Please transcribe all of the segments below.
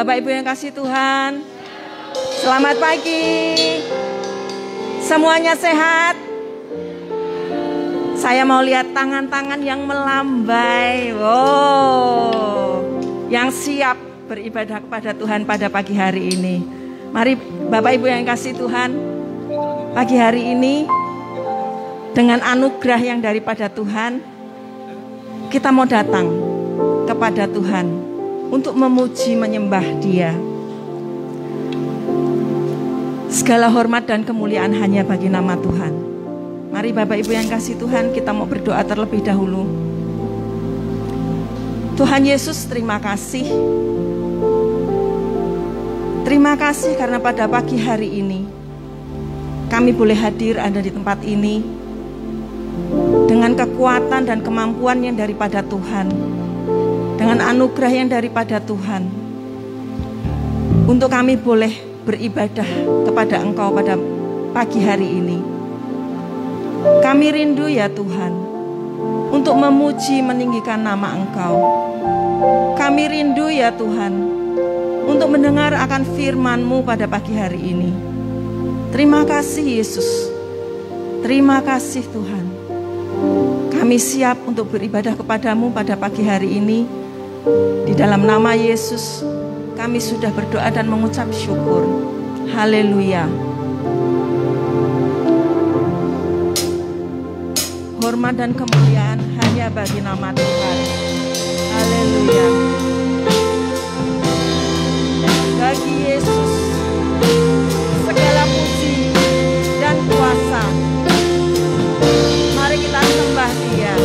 Bapak Ibu yang kasih Tuhan, selamat pagi. Semuanya sehat? Saya mau lihat tangan-tangan yang melambai. Wow, yang siap beribadah kepada Tuhan pada pagi hari ini. Mari Bapak Ibu yang kasih Tuhan, pagi hari ini dengan anugerah yang daripada Tuhan, kita mau datang kepada Tuhan untuk memuji menyembah Dia. Segala hormat dan kemuliaan hanya bagi nama Tuhan. Mari Bapak Ibu yang kasih Tuhan, kita mau berdoa terlebih dahulu. Tuhan Yesus, terima kasih. Terima kasih karena pada pagi hari ini kami boleh hadir ada di tempat ini dengan kekuatan dan kemampuan yang daripada Tuhan, dengan anugerah yang daripada Tuhan, untuk kami boleh beribadah kepada Engkau pada pagi hari ini. Kami rindu ya Tuhan untuk memuji meninggikan nama Engkau. Kami rindu ya Tuhan untuk mendengar akan firman-Mu pada pagi hari ini. Terima kasih Yesus. Terima kasih Tuhan. Kami siap untuk beribadah kepadamu pada pagi hari ini. Di dalam nama Yesus kami sudah berdoa dan mengucap syukur. Haleluya. Hormat dan kemuliaan hanya bagi nama Tuhan. Haleluya. Bagi Yesus segala puji dan kuasa. Mari kita sembah Dia.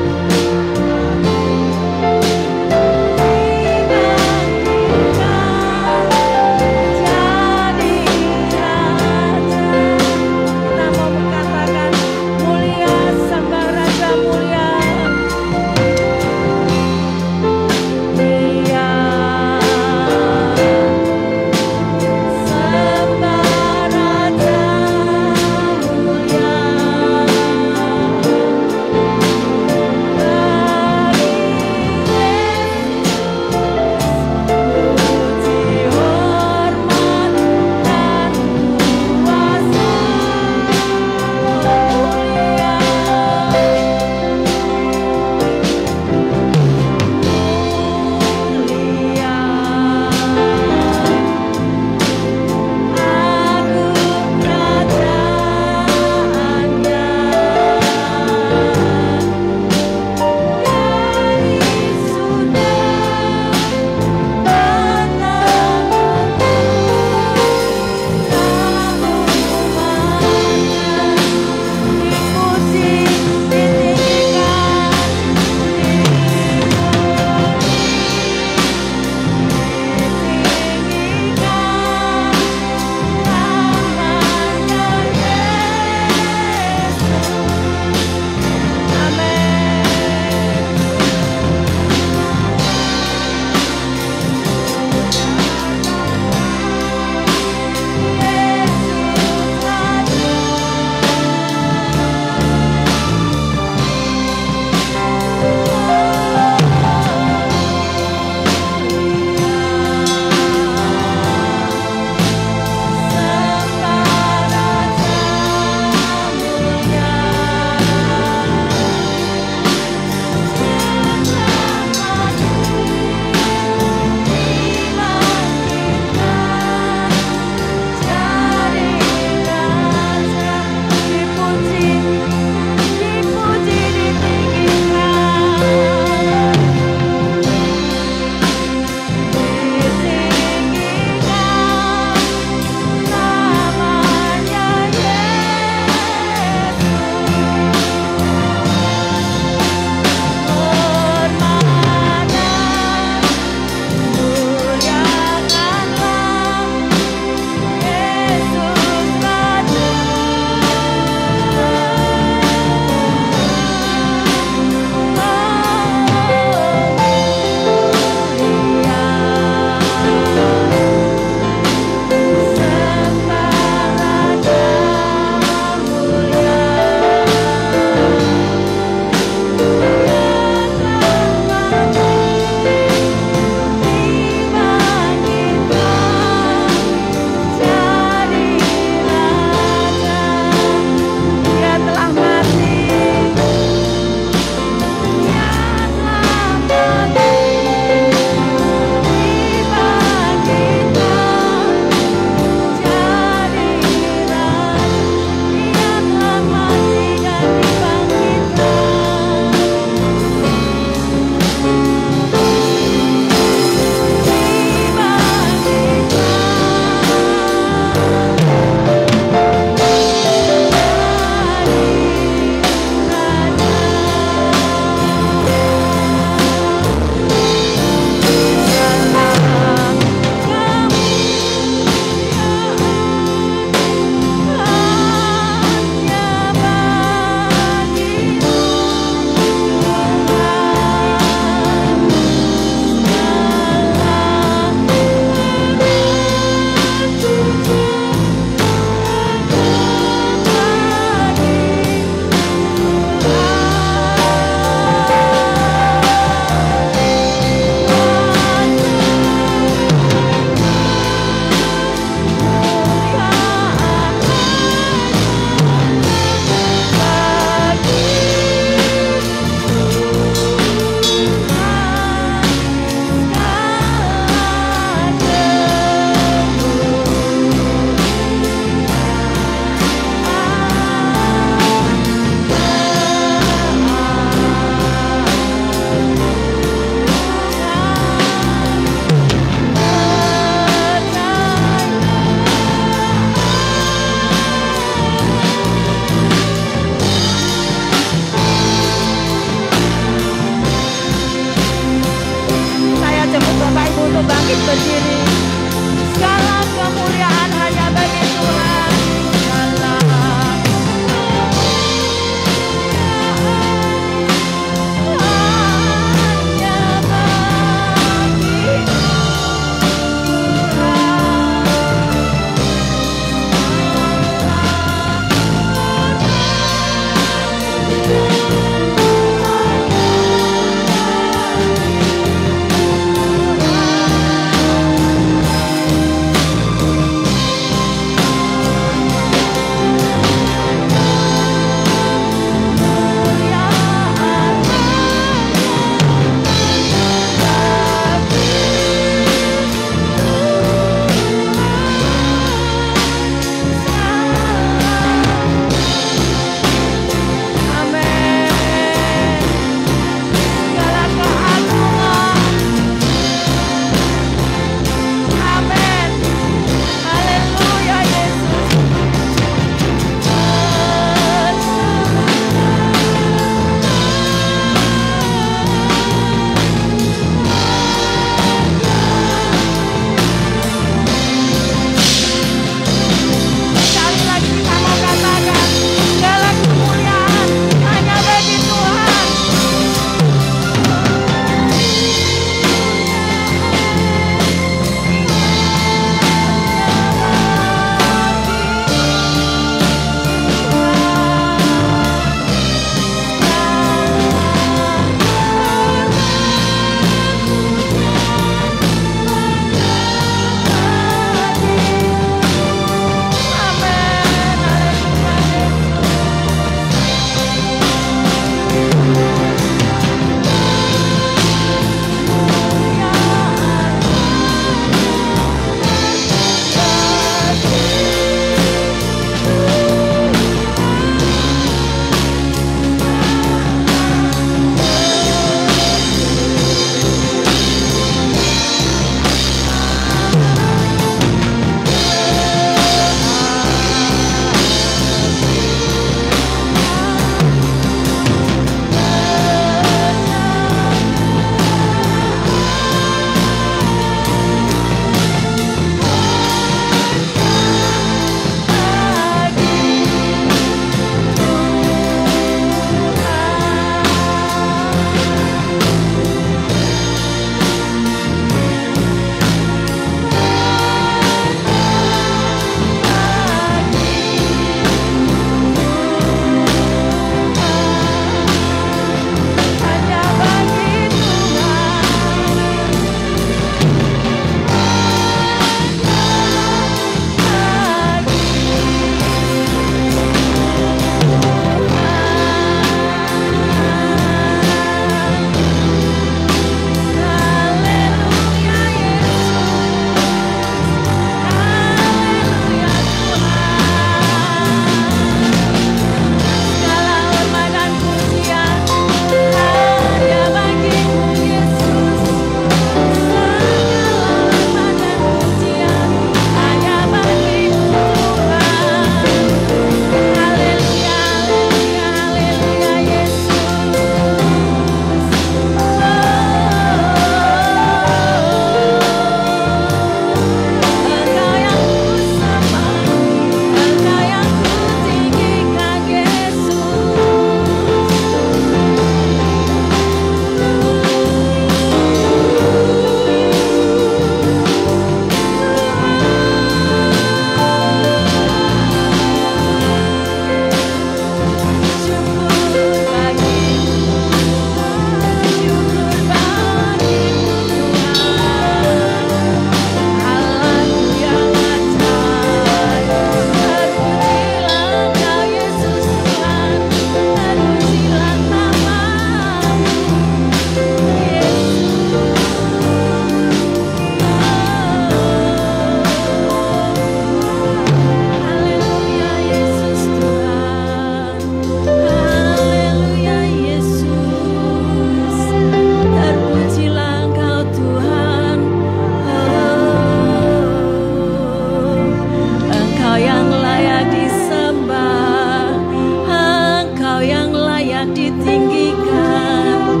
ditinggikan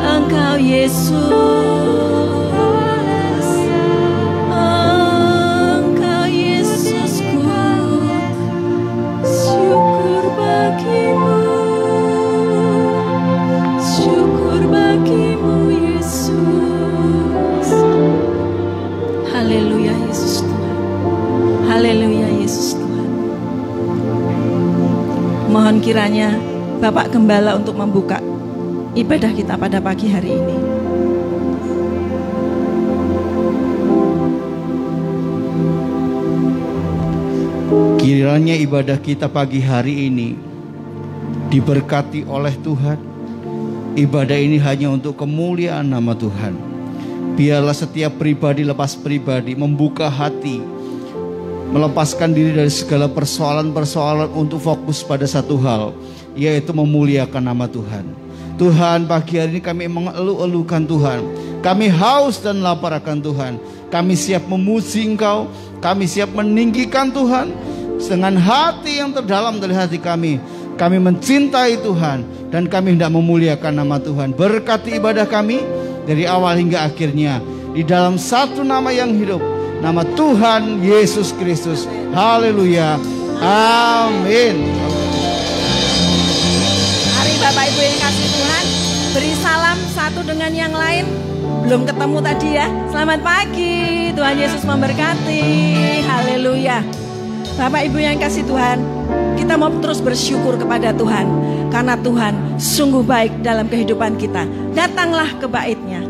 Engkau Yesus. Engkau Yesusku, syukur bagimu. Syukur bagimu Yesus. Haleluya Yesus Tuhan. Haleluya Yesus Tuhan. Mohon kiranya Bapak Gembala untuk membuka ibadah kita pada pagi hari ini. Kiranya ibadah kita pagi hari ini diberkati oleh Tuhan. Ibadah ini hanya untuk kemuliaan nama Tuhan. Biarlah setiap pribadi lepas pribadi membuka hati, melepaskan diri dari segala persoalan-persoalan untuk fokus pada satu hal, yaitu memuliakan nama Tuhan. Tuhan, pagi hari ini kami mengeluh-elukan Tuhan. Kami haus dan lapar akan Tuhan. Kami siap memuji Engkau. Kami siap meninggikan Tuhan dengan hati yang terdalam dari hati kami. Kami mencintai Tuhan dan kami hendak memuliakan nama Tuhan. Berkati ibadah kami dari awal hingga akhirnya di dalam satu nama yang hidup, nama Tuhan Yesus Kristus. Haleluya. Amin. Mari Bapak Ibu yang kasih Tuhan, beri salam satu dengan yang lain. Belum ketemu tadi ya. Selamat pagi, Tuhan Yesus memberkati. Haleluya. Bapak Ibu yang kasih Tuhan, kita mau terus bersyukur kepada Tuhan, karena Tuhan sungguh baik dalam kehidupan kita. Datanglah ke bait-Nya.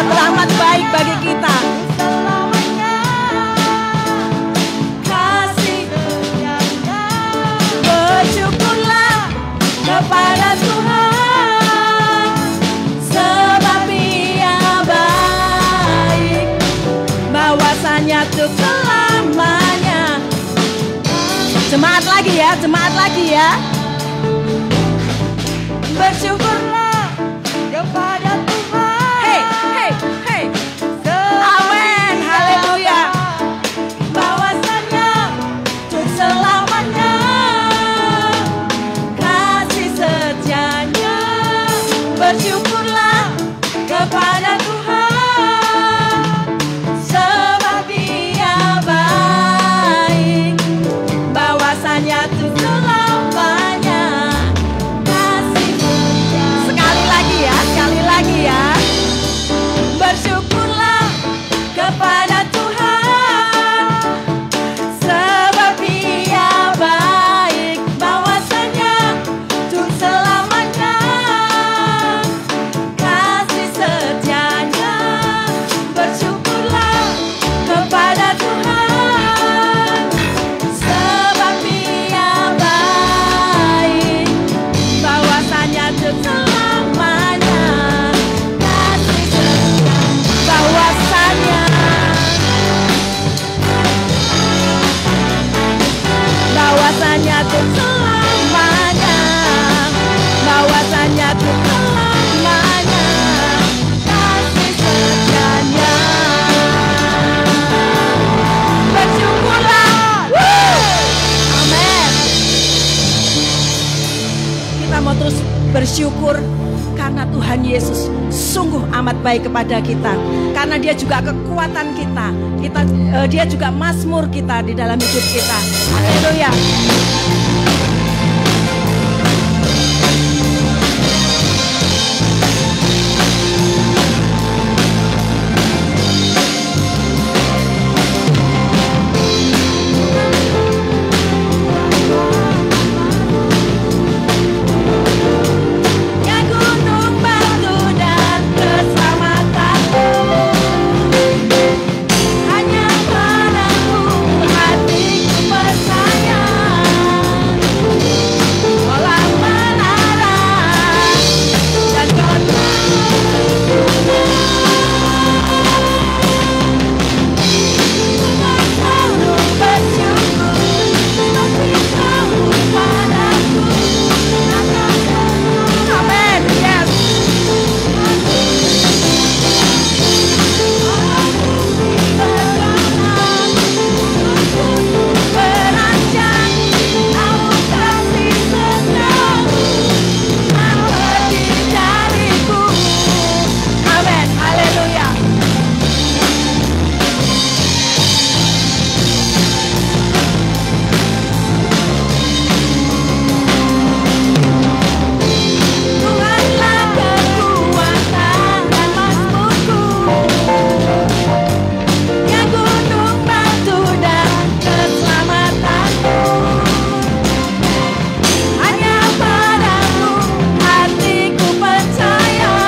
Rahmat baik bagi kita. bahwasanya untuk selamanya. Jemaat lagi ya, jemaat lagi ya. Bersyukurlah kepada Tuhan. Hey, hey, hey. Amin, haleluya. Bahwasanya untuk selamanya kasih setianya. Bersyukurlah kepada Tuhan, sebab Dia baik. Bahwasanya untuk selamanya kasih setia. Sekali lagi ya. Bersyukurlah kepada Tuhan, sebab Dia baik. Bahwasanya untuk selamanya kasih setianya. Bersyukurlah kepada Tuhan, sebab Dia baik. Bahwasanya untuk selamanya kasih setia. Bahwasanya untuk selamanya, bahwasanya untuk selamanya kasih setianya. Bersyukurlah. Amin. Kita mau terus bersyukur karena Tuhan Yesus sungguh amat baik kepada kita. Karena Dia juga kekuatan kita. Dia juga mazmur kita di dalam hidup kita. Haleluya. Hanya padamu hatiku percaya.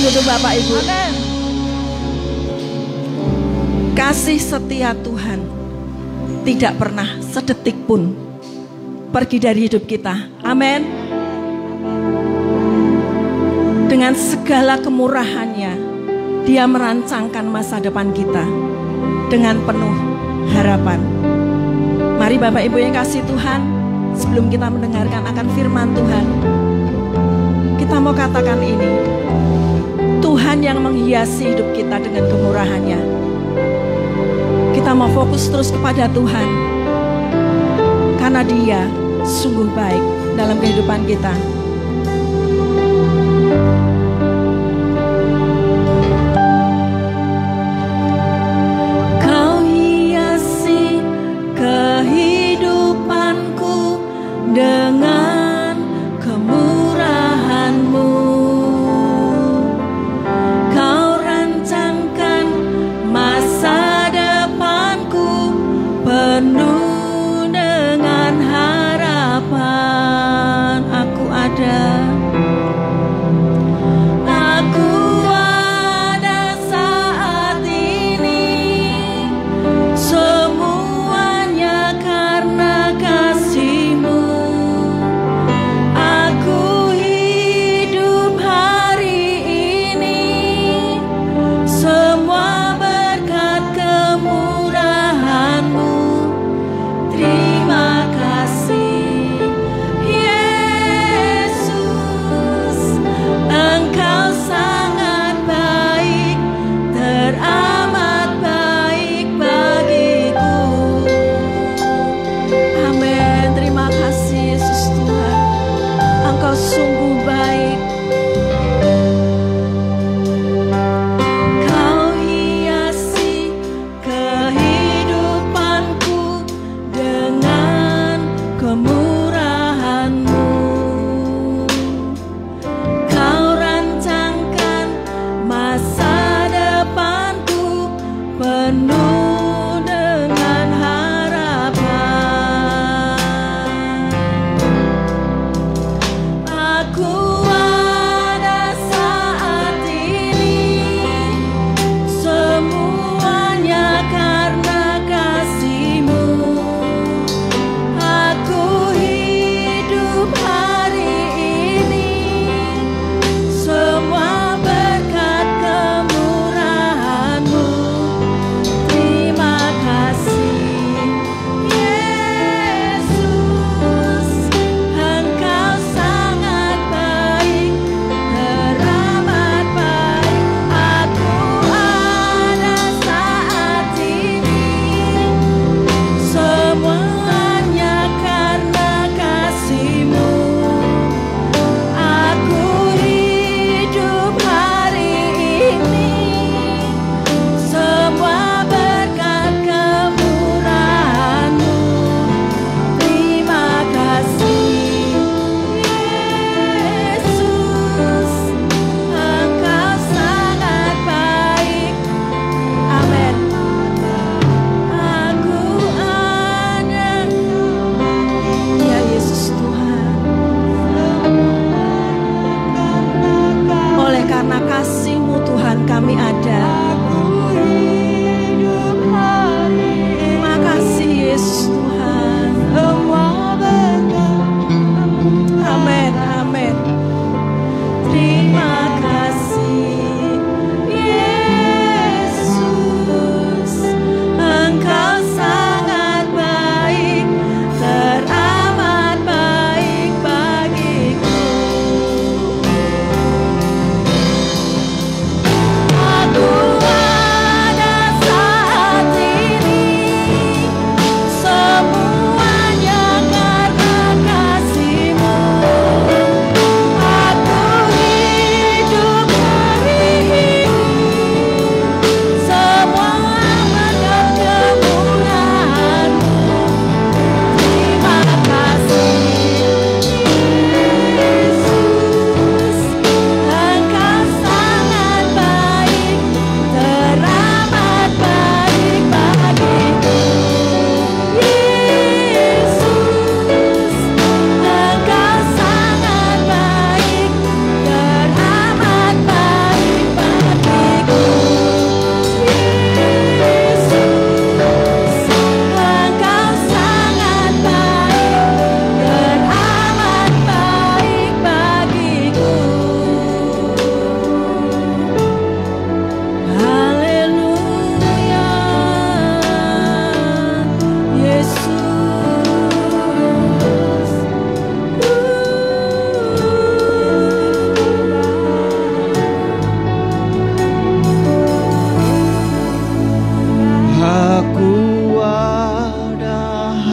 duduk Bapak Ibu. Kasih setia Tuhan tidak pernah sedetik pun pergi dari hidup kita. Amin. Dengan segala kemurahannya, Dia merancangkan masa depan kita dengan penuh harapan. Mari Bapak Ibu yang kasih Tuhan, sebelum kita mendengarkan akan firman Tuhan, kita mau katakan ini: Tuhan yang menghiasi hidup kita dengan kemurahannya. Kita mau fokus terus kepada Tuhan, karena Dia sungguh baik dalam kehidupan kita. Kau hiasi kehidupanku dengan kemurahan-Mu. Kau rancangkan masa depanku penuh dengan harapan. Aku ada saat ini, semuanya karena kasih-Mu. Aku hidup hari ini, semua berkat kemurahan-Mu.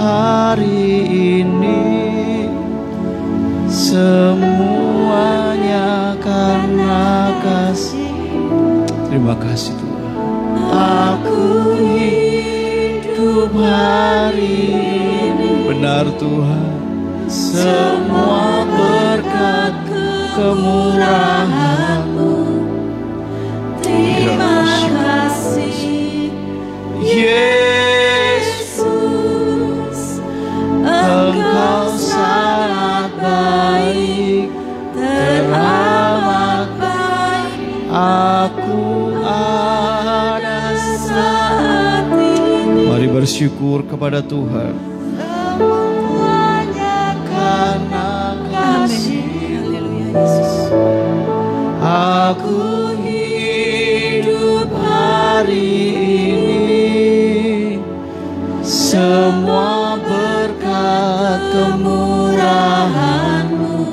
hari ini, semuanya karena kasih. Terima kasih Tuhan. Aku hidup hari ini. Benar Tuhan. Semua berkat kemurahan-Mu. Terima kasih Yesus, Engkau sangat baik, teramat baik. Aku ada saat ini. Mari bersyukur kepada Tuhan. Semuanya karena kasih. Haleluya Yesus. Aku hidup hari ini, semua berkat kemurahan-Mu.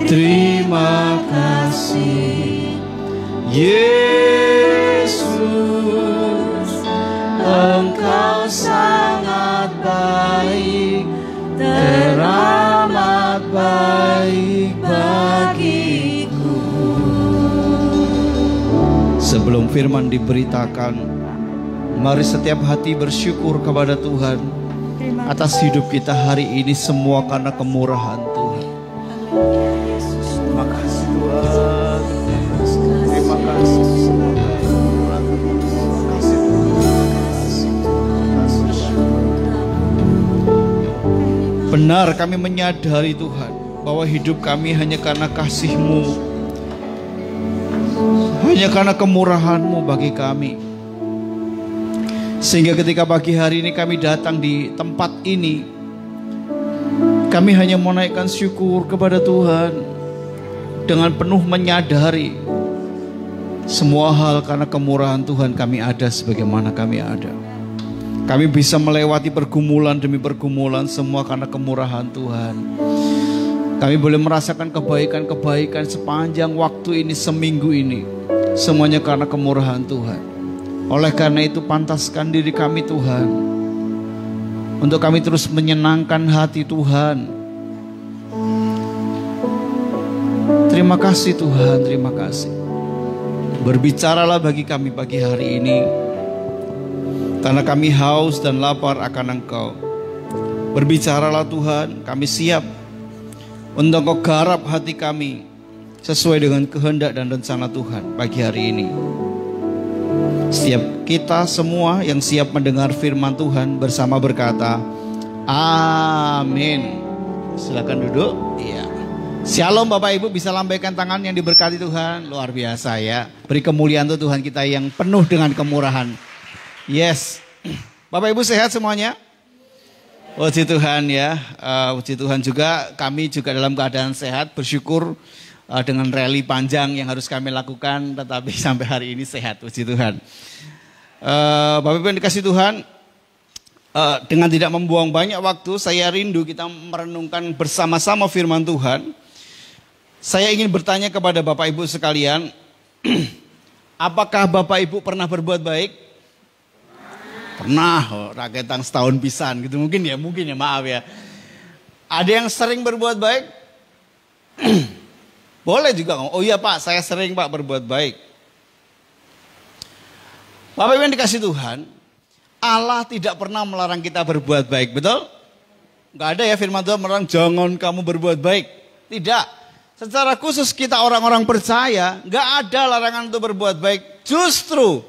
Terima kasih Yesus, Engkau sangat baik, teramat baik bagiku. Sebelum firman diberitakan, mari setiap hati bersyukur kepada Tuhan atas hidup kita hari ini, semua karena kemurahan Tuhan. Terima kasih Tuhan. Terima kasih. Benar kami menyadari Tuhan bahwa hidup kami hanya karena kasih-Mu, hanya karena kemurahan-Mu bagi kami. Sehingga ketika pagi hari ini kami datang di tempat ini, kami hanya menaikkan syukur kepada Tuhan dengan penuh menyadari semua hal karena kemurahan Tuhan kami ada sebagaimana kami ada. Kami bisa melewati pergumulan demi pergumulan, semua karena kemurahan Tuhan. Kami boleh merasakan kebaikan-kebaikan sepanjang waktu ini, seminggu ini, semuanya karena kemurahan Tuhan. Oleh karena itu pantaskan diri kami Tuhan, untuk kami terus menyenangkan hati Tuhan. Terima kasih Tuhan, terima kasih. Berbicaralah bagi kami pagi hari ini, karena kami haus dan lapar akan Engkau. Berbicaralah Tuhan, kami siap untuk Engkau garap hati kami sesuai dengan kehendak dan rencana Tuhan pagi hari ini. Setiap kita semua yang siap mendengar firman Tuhan bersama berkata, amin. Silakan duduk. Iya. Shalom Bapak Ibu, bisa lambaikan tangan yang diberkati Tuhan. Luar biasa ya. Beri kemuliaan untuk Tuhan kita yang penuh dengan kemurahan. Yes. Bapak Ibu sehat semuanya? Puji Tuhan ya. Puji Tuhan juga, kami juga dalam keadaan sehat, bersyukur dengan rally panjang yang harus kami lakukan, tetapi sampai hari ini sehat. Puji Tuhan. Bapak Ibu yang dikasih Tuhan, dengan tidak membuang banyak waktu, saya rindu kita merenungkan bersama-sama firman Tuhan. Saya ingin bertanya kepada Bapak Ibu sekalian, apakah Bapak Ibu pernah berbuat baik? Pernah, raketang setahun pisan gitu mungkin ya, maaf ya. Ada yang sering berbuat baik? Boleh juga, oh iya Pak, saya sering Pak berbuat baik. Bapak Ibu yang dikasih Tuhan, Allah tidak pernah melarang kita berbuat baik, betul? Gak ada ya firman Tuhan melarang jangan kamu berbuat baik. Tidak. Secara khusus kita orang-orang percaya, gak ada larangan untuk berbuat baik. Justru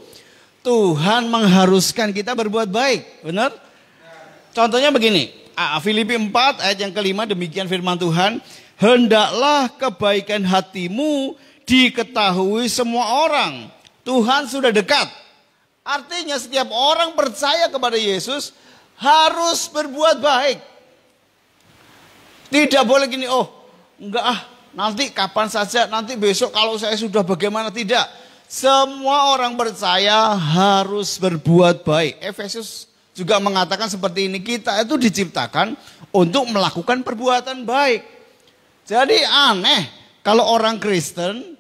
Tuhan mengharuskan kita berbuat baik, benar? Contohnya begini, Filipi 4 ayat yang kelima, demikian firman Tuhan, hendaklah kebaikan hatimu diketahui semua orang. Tuhan sudah dekat. Artinya setiap orang percaya kepada Yesus harus berbuat baik. Tidak boleh gini, oh enggak nanti kapan saja, nanti besok kalau saya sudah bagaimana, tidak. Semua orang percaya harus berbuat baik. Efesus juga mengatakan seperti ini, kita itu diciptakan untuk melakukan perbuatan baik. Jadi aneh kalau orang Kristen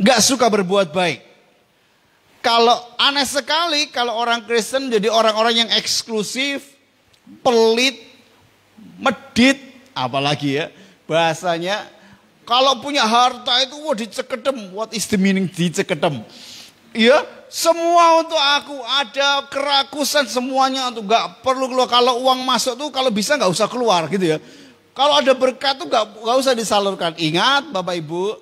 gak suka berbuat baik. Aneh sekali kalau orang Kristen jadi orang-orang yang eksklusif, pelit, medit, apalagi ya bahasanya. Kalau punya harta itu wah dicekedem. What is the meaning dicekedem? Ya, semua untuk aku, ada kerakusan semuanya untuk nggak perlu keluar. Kalau uang masuk tuh kalau bisa nggak usah keluar gitu ya. Kalau ada berkat tuh nggak usah disalurkan. Ingat Bapak Ibu,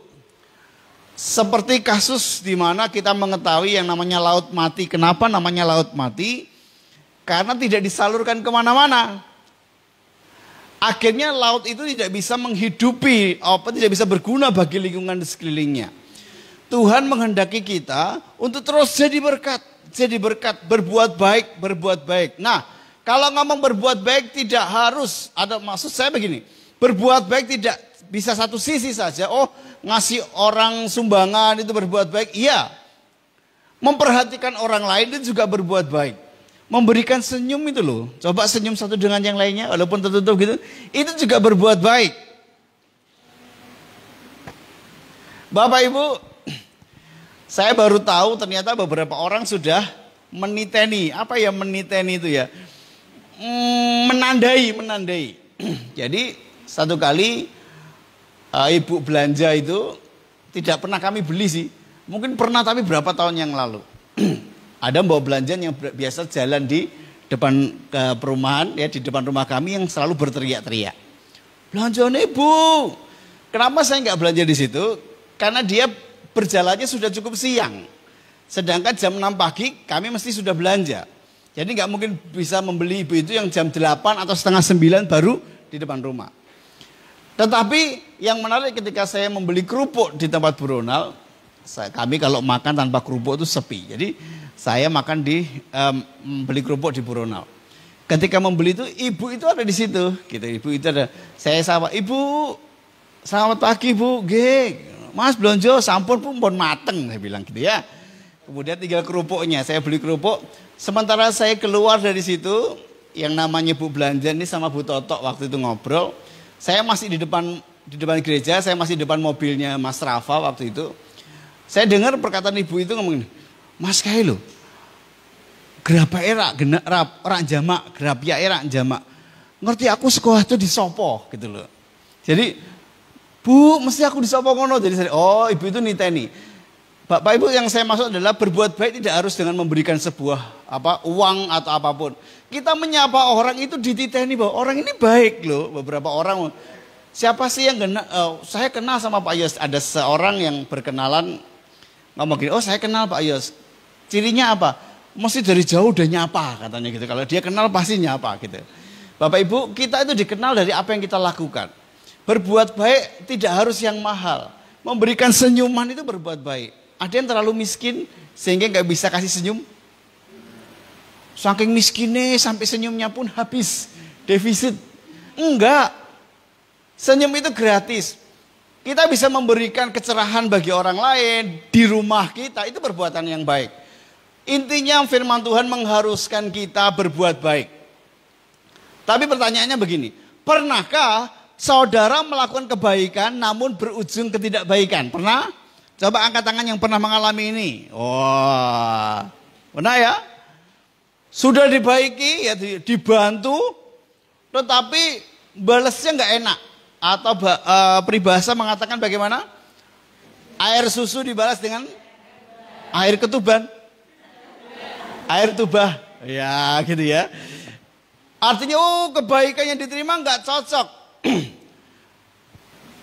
seperti kasus di mana kita mengetahui yang namanya laut mati. Kenapa namanya laut mati? Karena tidak disalurkan kemana-mana. Akhirnya laut itu tidak bisa menghidupi, tidak bisa berguna bagi lingkungan di sekelilingnya. Tuhan menghendaki kita untuk terus jadi berkat, berbuat baik. Nah, kalau ngomong berbuat baik tidak harus, ada maksud saya begini, berbuat baik tidak bisa satu sisi saja. Oh, ngasih orang sumbangan itu berbuat baik, iya. Memperhatikan orang lain itu juga berbuat baik. Memberikan senyum itu loh, coba senyum satu dengan yang lainnya, walaupun tertutup gitu, itu juga berbuat baik. Bapak Ibu, saya baru tahu ternyata beberapa orang sudah meniteni. Apa ya meniteni itu ya? Menandai. Jadi satu kali ibu belanja itu tidak pernah kami beli sih. Mungkin pernah tapi berapa tahun yang lalu. Ada bawa belanjaan yang biasa jalan di depan perumahan, ya di depan rumah kami yang selalu berteriak-teriak. Belanjaan ibu. Kenapa saya nggak belanja di situ? Karena dia berjalannya sudah cukup siang. Sedangkan jam 6 pagi kami mesti sudah belanja. Jadi nggak mungkin bisa membeli ibu itu yang jam 8 atau setengah 9 baru di depan rumah. Tetapi yang menarik ketika saya membeli kerupuk di tempat Bu Ronald, kami kalau makan tanpa kerupuk itu sepi. Jadi saya makan beli kerupuk di Bu Ronald. Ketika membeli itu ibu itu ada di situ, gitu. Ibu itu ada. Saya sapa, ibu, selamat pagi bu, mas belanja sampun pun mateng, saya bilang gitu ya. Kemudian tinggal kerupuknya, saya beli kerupuk. Sementara saya keluar dari situ, yang namanya Bu belanja ini sama Bu Totok waktu itu ngobrol. Saya masih di depan gereja, saya masih di depan mobilnya Mas Rafa waktu itu. Saya dengar perkataan ibu itu ngomong, Mas Kailo, gerapa era orang jamak, gerapia era jamak. Ngerti aku sekolah itu di sopo gitu loh. Jadi, Bu, mesti aku di sopo ngono. Jadi saya, oh ibu itu niteni. Bapak Ibu yang saya maksud adalah berbuat baik tidak harus dengan memberikan sebuah uang atau apapun. Kita menyapa orang itu dititeni bahwa orang ini baik loh. Beberapa orang, siapa sih yang saya kenal sama Pak Yos. Ada seorang yang berkenalan ngomong gini, oh saya kenal Pak Yos. Cirinya apa? Mesti dari jauh udah nyapa katanya gitu. Kalau dia kenal pasti nyapa gitu. Bapak Ibu, kita itu dikenal dari apa yang kita lakukan. Berbuat baik tidak harus yang mahal. Memberikan senyuman itu berbuat baik. Ada yang terlalu miskin sehingga nggak bisa kasih senyum. Saking miskinnya sampai senyumnya pun habis. Defisit. Enggak. Senyum itu gratis. Kita bisa memberikan kecerahan bagi orang lain di rumah kita, itu perbuatan yang baik. Intinya firman Tuhan mengharuskan kita berbuat baik. Tapi pertanyaannya begini, pernahkah saudara melakukan kebaikan namun berujung ketidakbaikan? Pernah? Coba angkat tangan yang pernah mengalami ini. Wah, pernah ya? Sudah dibaiki, ya dibantu, tetapi balasnya nggak enak. Atau peribahasa mengatakan bagaimana? Air susu dibalas dengan air ketuban. Air tubah. Ya gitu ya. Artinya kebaikan yang diterima nggak cocok.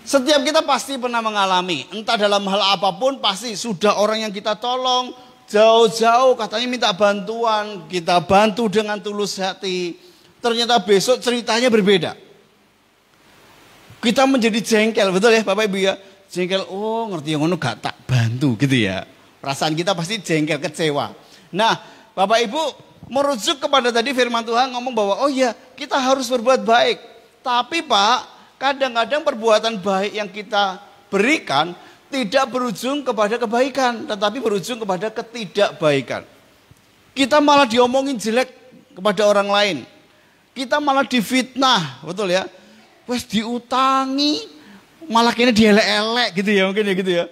Setiap kita pasti pernah mengalami. Entah dalam hal apapun pasti sudah orang yang kita tolong. Jauh-jauh katanya minta bantuan. Kita bantu dengan tulus hati. Ternyata besok ceritanya berbeda. Kita menjadi jengkel, betul ya Bapak Ibu ya? Jengkel, ngerti yang ngono gak tak bantu gitu ya. Perasaan kita pasti jengkel, kecewa. Nah Bapak Ibu merujuk kepada tadi firman Tuhan ngomong bahwa kita harus berbuat baik. Tapi Pak, kadang-kadang perbuatan baik yang kita berikan tidak berujung kepada kebaikan. Tetapi berujung kepada ketidakbaikan. Kita malah diomongin jelek kepada orang lain. Kita malah difitnah, betul ya? Wes diutangi, malah kini dielek-elek gitu ya mungkin ya gitu ya.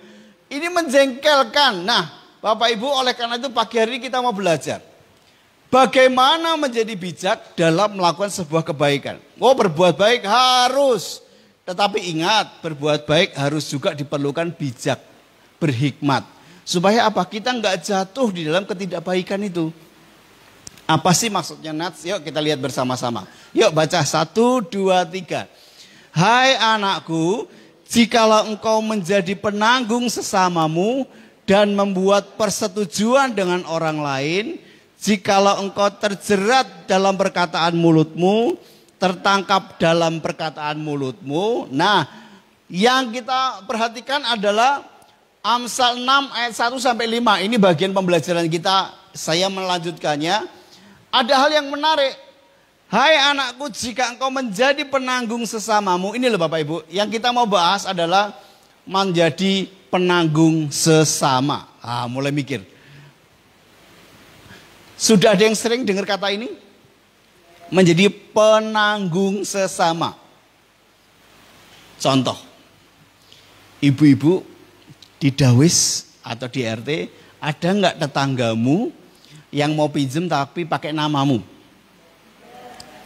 Ini menjengkelkan. Nah Bapak Ibu oleh karena itu pagi hari ini kita mau belajar. Bagaimana menjadi bijak dalam melakukan sebuah kebaikan? Oh, berbuat baik harus. Tetapi ingat, berbuat baik harus juga diperlukan bijak, berhikmat. Supaya apa? Kita nggak jatuh di dalam ketidakbaikan itu. Apa sih maksudnya Nats? Yuk kita lihat bersama-sama. Yuk baca 1, 2, 3. Hai anakku, jikalau engkau menjadi penanggung sesamamu dan membuat persetujuan dengan orang lain, jikalau engkau terjerat dalam perkataan mulutmu, tertangkap dalam perkataan mulutmu. Nah, yang kita perhatikan adalah Amsal 6 ayat 1 sampai 5. Ini bagian pembelajaran kita. Saya melanjutkannya. Ada hal yang menarik. Hai anakku, jika engkau menjadi penanggung sesamamu. Ini loh Bapak Ibu, yang kita mau bahas adalah menjadi penanggung sesama. Mulai mikir. Sudah ada yang sering dengar kata ini? Menjadi penanggung sesama. Contoh, ibu-ibu di Dawis atau di RT, ada nggak tetanggamu yang mau pinjem tapi pakai namamu?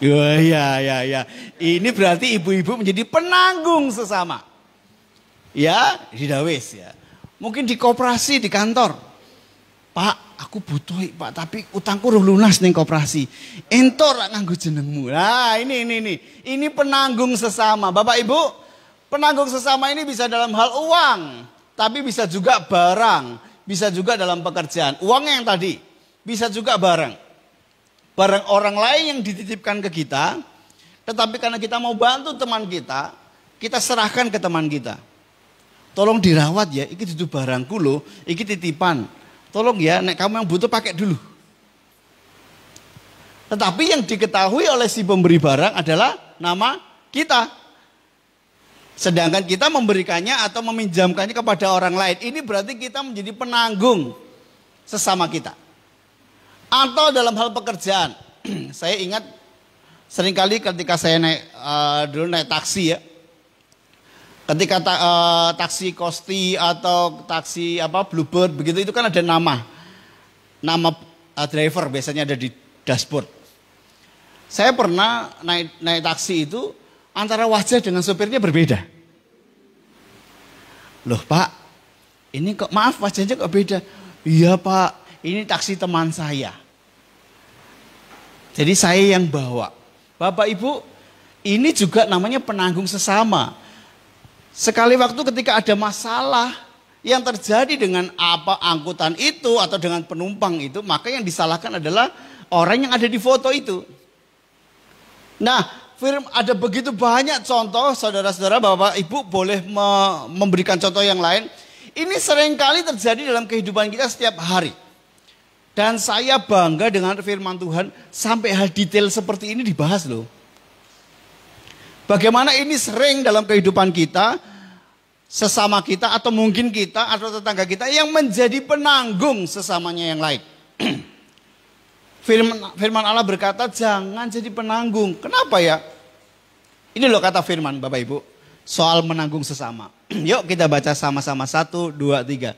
Ya. Ini berarti ibu-ibu menjadi penanggung sesama. Ya, di Dawis ya. Mungkin di koperasi, di kantor. Pak, aku butuh Pak, tapi utangku udah lunas nih koperasi. Entor nganggo jenengmu. Nah, ini penanggung sesama. Bapak Ibu, penanggung sesama ini bisa dalam hal uang, tapi bisa juga barang, bisa juga dalam pekerjaan. Uangnya yang tadi, bisa juga barang. Barang orang lain yang dititipkan ke kita, tetapi karena kita mau bantu teman kita serahkan ke teman kita. Tolong dirawat ya, ini itu barangku loh, ini titipan. Tolong ya, nek kamu yang butuh pakai dulu. Tetapi yang diketahui oleh si pemberi barang adalah nama kita. Sedangkan kita memberikannya atau meminjamkannya kepada orang lain. Ini berarti kita menjadi penanggung sesama kita. Atau dalam hal pekerjaan. Saya ingat seringkali ketika saya dulu naik taksi ya. Ketika taksi Kosti atau taksi Bluebird begitu, itu kan ada nama driver biasanya ada di dashboard. Saya pernah naik taksi itu antara wajah dengan sopirnya berbeda. Loh Pak, ini kok maaf wajahnya kok beda? Iya Pak, ini taksi teman saya. Jadi saya yang bawa. Bapak Ibu, ini juga namanya penanggung sesama. Sekali waktu ketika ada masalah yang terjadi dengan angkutan itu atau dengan penumpang itu, maka yang disalahkan adalah orang yang ada di foto itu. Nah, ada begitu banyak contoh, saudara-saudara, Bapak Ibu boleh memberikan contoh yang lain. Ini seringkali terjadi dalam kehidupan kita setiap hari. Dan saya bangga dengan firman Tuhan, sampai hal detail seperti ini dibahas loh. Bagaimana ini sering dalam kehidupan kita, sesama kita atau mungkin kita atau tetangga kita yang menjadi penanggung sesamanya yang lain. Firman Allah berkata jangan jadi penanggung. Kenapa ya? Ini loh kata firman Bapak Ibu soal menanggung sesama. Yuk kita baca sama-sama 1, 2, 3.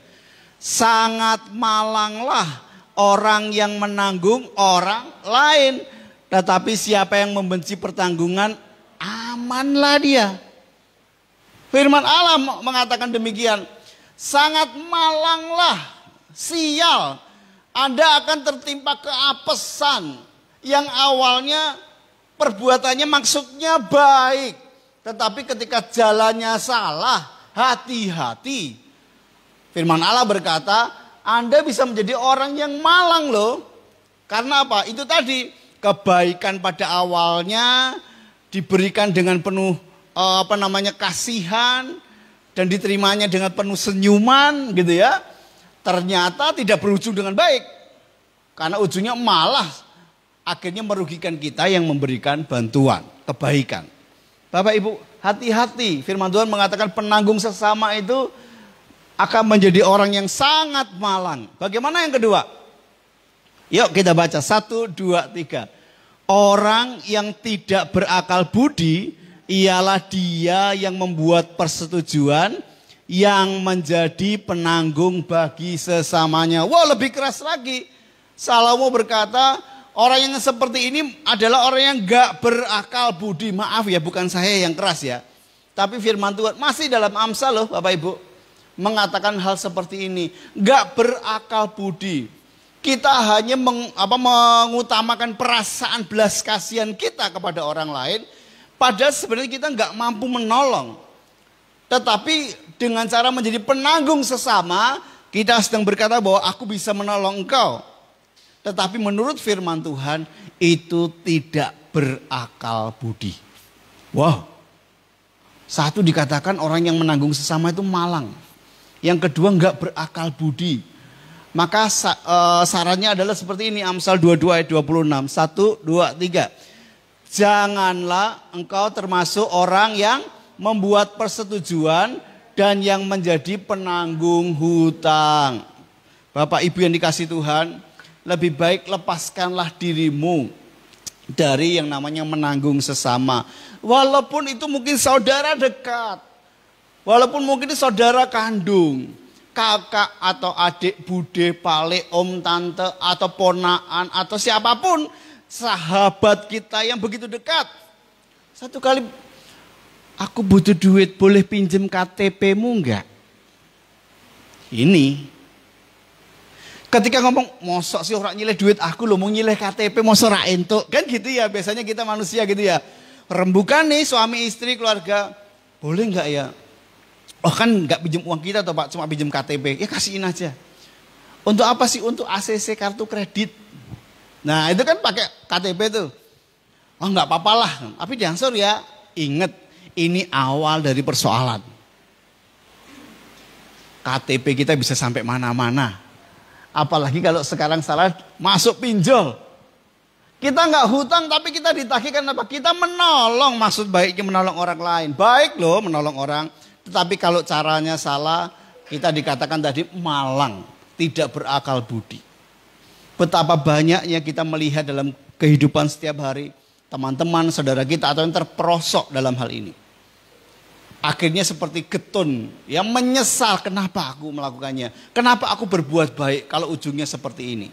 Sangat malanglah orang yang menanggung orang lain. Tetapi siapa yang membenci pertanggungan, amanlah dia. Firman Allah mengatakan demikian. Sangat malanglah, sial, Anda akan tertimpa keapesan yang awalnya perbuatannya maksudnya baik, tetapi ketika jalannya salah, hati-hati. Firman Allah berkata, Anda bisa menjadi orang yang malang loh. Karena apa? Itu tadi, kebaikan pada awalnya diberikan dengan penuh kasihan dan diterimanya dengan penuh senyuman gitu ya. Ternyata tidak berujung dengan baik. Karena ujungnya malah akhirnya merugikan kita yang memberikan bantuan, kebaikan. Bapak Ibu, hati-hati. Firman Tuhan mengatakan penanggung sesama itu akan menjadi orang yang sangat malang. Bagaimana yang kedua? Yuk kita baca 1, 2, 3. Orang yang tidak berakal budi ialah dia yang membuat persetujuan yang menjadi penanggung bagi sesamanya. Wah, lebih keras lagi. Salomo berkata, Orang yang seperti ini adalah orang yang gak berakal budi. Maaf ya, bukan saya yang keras ya. Tapi firman Tuhan masih dalam Amsal loh Bapak Ibu. Mengatakan hal seperti ini. Gak berakal budi. Kita hanya mengutamakan perasaan belas kasihan kita kepada orang lain. Padahal sebenarnya kita gak mampu menolong. Tetapi dengan cara menjadi penanggung sesama, kita sedang berkata bahwa aku bisa menolong engkau. Tetapi menurut firman Tuhan itu tidak berakal budi. Wow. Satu dikatakan orang yang menanggung sesama itu malang. Yang kedua enggak berakal budi. Maka sarannya adalah seperti ini, Amsal 22 ayat 26. 1, 2, 3. Janganlah engkau termasuk orang yang membuat persetujuan dan yang menjadi penanggung hutang. Bapak Ibu yang dikasih Tuhan, lebih baik lepaskanlah dirimu dari yang namanya menanggung sesama. Walaupun itu mungkin saudara dekat. Walaupun mungkin itu saudara kandung. Kakak atau adik, bude, pale, om, tante, atau ponaan, atau siapapun. Sahabat kita yang begitu dekat. Satu kali, aku butuh duit, boleh pinjem KTP-mu enggak? Ini. Ketika ngomong, mosok sih orang nyileh duit aku loh, mau nyileh KTP, mosok ra entuk. Kan gitu ya, biasanya kita manusia gitu ya. Rembukan nih suami istri keluarga, boleh nggak ya? Oh kan nggak pinjem uang kita toh Pak, cuma pinjem KTP. Ya kasihin aja. Untuk apa sih? Untuk ACC kartu kredit. Nah itu kan pakai KTP tuh. Oh nggak apa-apa lah. Tapi diangsur ya, inget ini awal dari persoalan. KTP kita bisa sampai mana-mana. Apalagi kalau sekarang salah masuk pinjol. Kita nggak hutang tapi kita ditagih karena apa? Kita menolong, maksud baiknya menolong orang lain. Baik loh menolong orang. Tetapi kalau caranya salah, kita dikatakan tadi malang, tidak berakal budi. Betapa banyaknya kita melihat dalam kehidupan setiap hari. Teman-teman, saudara kita atau yang terperosok dalam hal ini. Akhirnya seperti getun yang menyesal kenapa aku melakukannya. Kenapa aku berbuat baik kalau ujungnya seperti ini.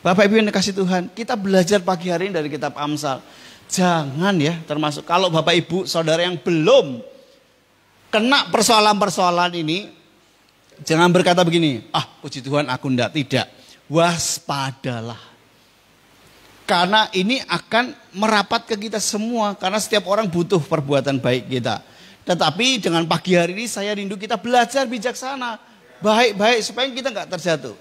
Bapak Ibu yang dikasih Tuhan, kita belajar pagi hari ini dari kitab Amsal. Jangan ya, termasuk kalau Bapak Ibu saudara yang belum kena persoalan-persoalan ini, jangan berkata begini, puji Tuhan aku tidak. Waspadalah. Karena ini akan merapat ke kita semua, karena setiap orang butuh perbuatan baik kita. Tetapi dengan pagi hari ini saya rindu kita belajar bijaksana. Baik-baik supaya kita nggak terjatuh.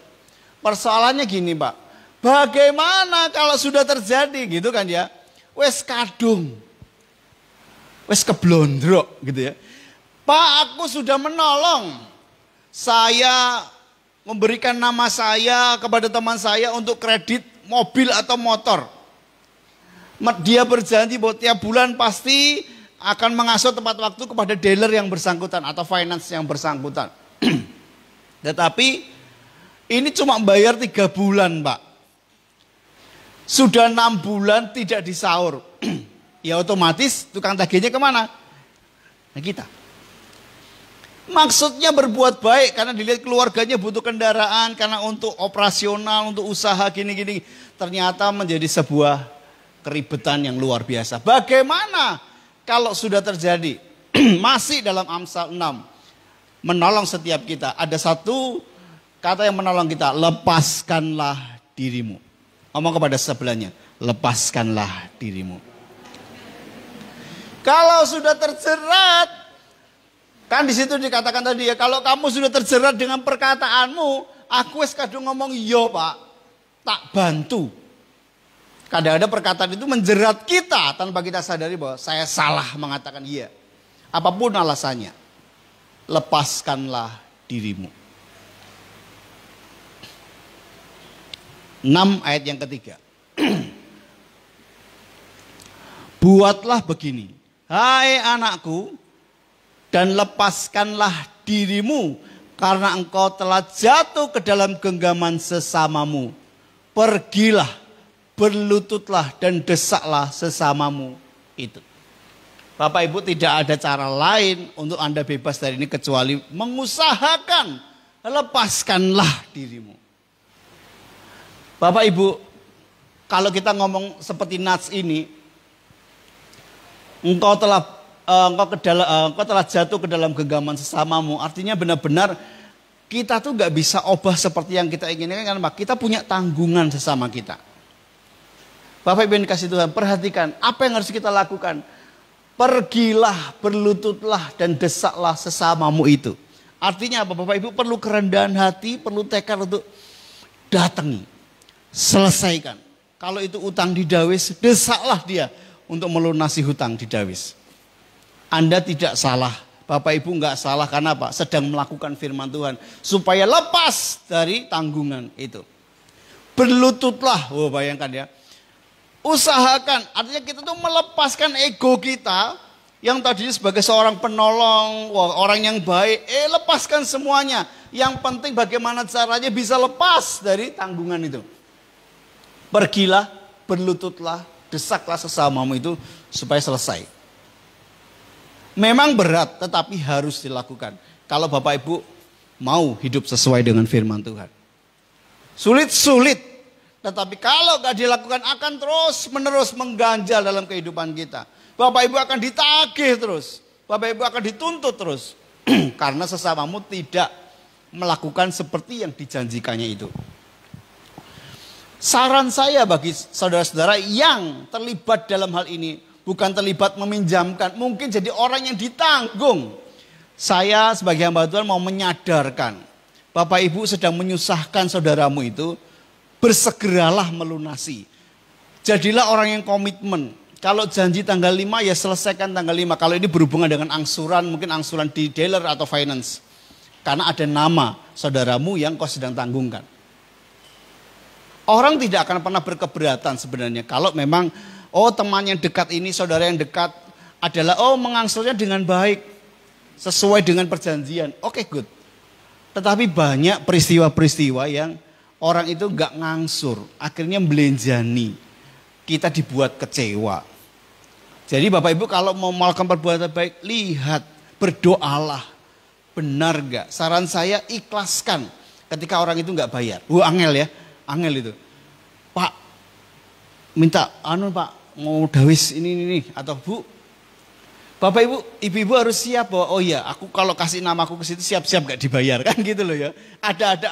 Persoalannya gini Pak. Bagaimana kalau sudah terjadi gitu kan ya. Wes kadung. Wes keblondrok gitu ya. Pak aku sudah menolong. Saya memberikan nama saya kepada teman saya untuk kredit mobil atau motor. Dia berjanji bahwa tiap bulan pasti akan mengasuh tempat waktu kepada dealer yang bersangkutan atau finance yang bersangkutan. Tetapi ini cuma bayar 3 bulan Pak. Sudah 6 bulan tidak disaur. Ya otomatis tukang tagihnya kemana? Nah kita. Maksudnya berbuat baik karena dilihat keluarganya butuh kendaraan. Karena untuk operasional, untuk usaha gini-gini. Ternyata menjadi sebuah keribetan yang luar biasa. Bagaimana kalau sudah terjadi? Masih dalam Amsal 6. Menolong setiap kita. Ada satu kata yang menolong kita. Lepaskanlah dirimu. Ngomong kepada sebelahnya. Lepaskanlah dirimu. Kalau sudah terjerat. Kan di situ dikatakan tadi ya. Kalau kamu sudah terjerat dengan perkataanmu. Aku wis kadung ngomong iya Pak. Tak bantu. Kadang-kadang perkataan itu menjerat kita tanpa kita sadari bahwa saya salah mengatakan iya. Apapun alasannya. Lepaskanlah dirimu. 6 ayat yang ketiga. Buatlah begini. Hai anakku. Dan lepaskanlah dirimu. Karena engkau telah jatuh ke dalam genggaman sesamamu. Pergilah. Berlututlah dan desaklah sesamamu itu. Bapak Ibu tidak ada cara lain untuk Anda bebas dari ini kecuali mengusahakan. Lepaskanlah dirimu. Bapak Ibu, Kalau kita ngomong seperti Nats ini, engkau telah jatuh ke dalam genggaman sesamamu. Artinya benar-benar kita tuh gak bisa obah seperti yang kita inginkan, karena kita punya tanggungan sesama kita. Bapak Ibu yang dikasihi Tuhan, perhatikan apa yang harus kita lakukan. Pergilah, berlututlah dan desaklah sesamamu itu. Artinya apa Bapak Ibu? Perlu kerendahan hati, perlu tekad untuk datangi, selesaikan. Kalau itu utang didawis, desaklah dia untuk melunasi hutang didawis. Anda tidak salah, Bapak Ibu nggak salah, karena apa? Sedang melakukan firman Tuhan supaya lepas dari tanggungan itu. Berlututlah, bayangkan ya. Usahakan, artinya kita tuh melepaskan ego kita yang tadinya sebagai seorang penolong, orang yang baik, lepaskan semuanya. Yang penting bagaimana caranya bisa lepas dari tanggungan itu. Pergilah, berlututlah, desaklah sesamamu itu supaya selesai. Memang berat, tetapi harus dilakukan. Kalau Bapak Ibu mau hidup sesuai dengan firman Tuhan. Sulit, tetapi kalau gak dilakukan akan terus menerus mengganjal dalam kehidupan kita. Bapak Ibu akan ditagih terus. Bapak Ibu akan dituntut terus. Karena sesamamu tidak melakukan seperti yang dijanjikannya itu. Saran saya bagi saudara-saudara yang terlibat dalam hal ini, bukan terlibat meminjamkan, mungkin jadi orang yang ditanggung. Saya sebagai hamba Tuhan mau menyadarkan, Bapak Ibu sedang menyusahkan saudaramu itu, bersegeralah melunasi. Jadilah orang yang komitmen. Kalau janji tanggal 5 ya selesaikan tanggal 5. Kalau ini berhubungan dengan angsuran, mungkin angsuran di dealer atau finance. Karena ada nama saudaramu yang kau sedang tanggungkan. Orang tidak akan pernah berkeberatan sebenarnya kalau memang teman yang dekat ini, saudara yang dekat adalah mengangsurnya dengan baik sesuai dengan perjanjian. Oke, good. Tetapi banyak peristiwa-peristiwa yang orang itu gak ngangsur, akhirnya belenjani. Kita dibuat kecewa. Jadi Bapak Ibu kalau mau melakukan perbuatan baik, lihat, berdoalah. Benar gak? Saran saya ikhlaskan ketika orang itu gak bayar. Angel ya. Angel itu, Pak, minta Pak, mau dawis ini, atau Bu, Bapak Ibu, Ibu-ibu harus siap bahwa aku kalau kasih namaku ke situ siap-siap gak dibayar, kan gitu loh ya.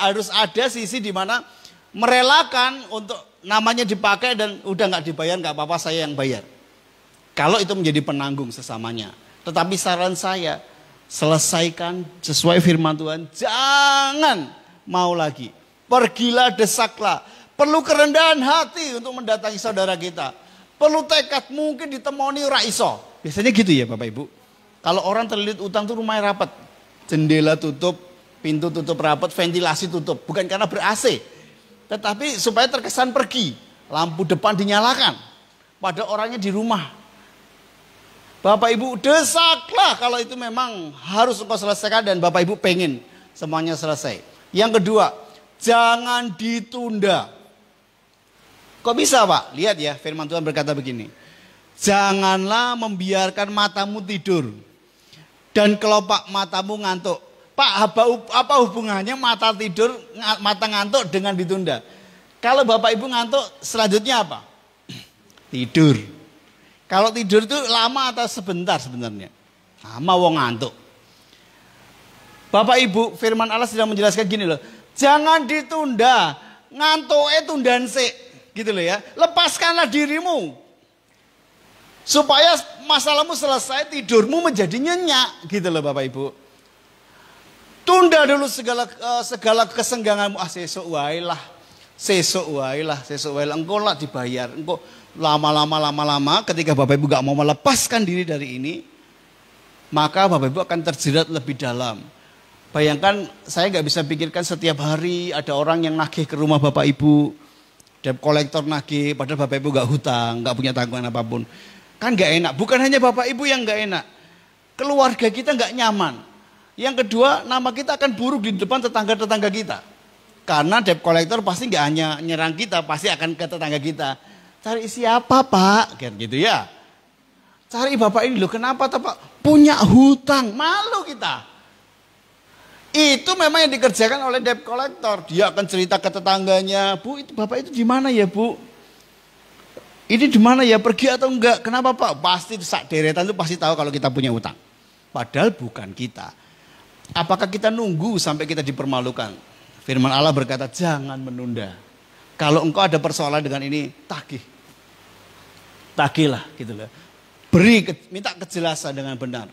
Harus ada sisi di mana merelakan untuk namanya dipakai dan udah gak dibayar, gak apa-apa saya yang bayar. Kalau itu menjadi penanggung sesamanya. Tetapi saran saya, selesaikan sesuai firman Tuhan, jangan mau lagi. Pergilah, desaklah. Perlu kerendahan hati untuk mendatangi saudara kita. Perlu tekad, mungkin ditemoni raiso. Biasanya gitu ya Bapak Ibu. Kalau orang terlilit utang tuh rumahnya rapat. Jendela tutup, pintu tutup rapat, ventilasi tutup. Bukan karena ber-AC. Tetapi supaya terkesan pergi. Lampu depan dinyalakan. Pada orangnya di rumah. Bapak Ibu desaklah kalau itu memang harus engkau selesaikan dan Bapak Ibu pengen semuanya selesai. Yang kedua, jangan ditunda. Kok bisa Pak? Lihat ya, firman Tuhan berkata begini. Janganlah membiarkan matamu tidur dan kelopak matamu ngantuk. Pak, apa hubungannya mata tidur, mata ngantuk dengan ditunda? Kalau Bapak Ibu ngantuk, selanjutnya apa? Tidur. Kalau tidur itu lama atau sebentar sebenarnya? Lama wong ngantuk. Bapak Ibu, firman Allah sedang menjelaskan gini loh. Jangan ditunda, ngantuknya tundan sik, gitu loh ya. Lepaskanlah dirimu supaya masalahmu selesai, tidurmu menjadi nyenyak, gitu loh Bapak Ibu. Tunda dulu segala kesengganganmu. Sesuk wae lah, engkau lah dibayar. Engkau lama-lama ketika Bapak Ibu gak mau melepaskan diri dari ini, maka Bapak Ibu akan terjerat lebih dalam. Bayangkan saya gak bisa pikirkan setiap hari ada orang yang nagih ke rumah Bapak Ibu. Debt collector nagih, padahal Bapak Ibu gak hutang, gak punya tanggungan apapun. Kan gak enak, bukan hanya Bapak Ibu yang gak enak. Keluarga kita gak nyaman. Yang kedua, nama kita akan buruk di depan tetangga-tetangga kita. Karena debt collector pasti gak hanya nyerang kita, pasti akan ke tetangga kita. Cari siapa Pak? Kayak gitu ya. Cari Bapak ini loh, kenapa Pak? Punya hutang, malu kita. Itu memang yang dikerjakan oleh debt collector. Dia akan cerita ke tetangganya, Bu, itu Bapak itu di mana ya Bu? Ini di mana ya, pergi atau enggak? Kenapa Pak? Pasti sak deretan itu pasti tahu kalau kita punya utang. Padahal bukan kita. Apakah kita nunggu sampai kita dipermalukan? Firman Allah berkata, jangan menunda. Kalau engkau ada persoalan dengan ini, tagih. Tagihlah gitu loh. Minta kejelasan dengan benar.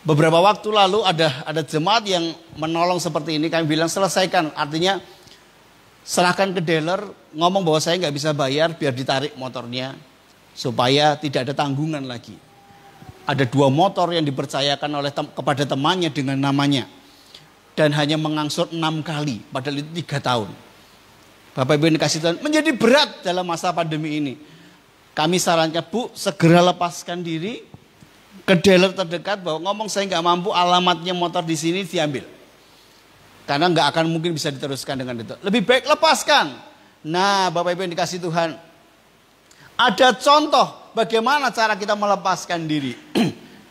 Beberapa waktu lalu ada jemaat yang menolong seperti ini. Kami bilang selesaikan. Artinya serahkan ke dealer, ngomong bahwa saya nggak bisa bayar biar ditarik motornya. Supaya tidak ada tanggungan lagi. Ada 2 motor yang dipercayakan kepada temannya dengan namanya. Dan hanya mengangsur 6 kali. Padahal itu 3 tahun. Bapak Ibu yang dikasih Tuhan, menjadi berat dalam masa pandemi ini. Kami sarankan, Bu, segera lepaskan diri ke dealer terdekat bahwa ngomong saya nggak mampu, alamatnya motor di sini diambil. Karena nggak akan mungkin bisa diteruskan dengan itu. Lebih baik lepaskan. Nah, Bapak Ibu yang dikasih Tuhan, ada contoh bagaimana cara kita melepaskan diri.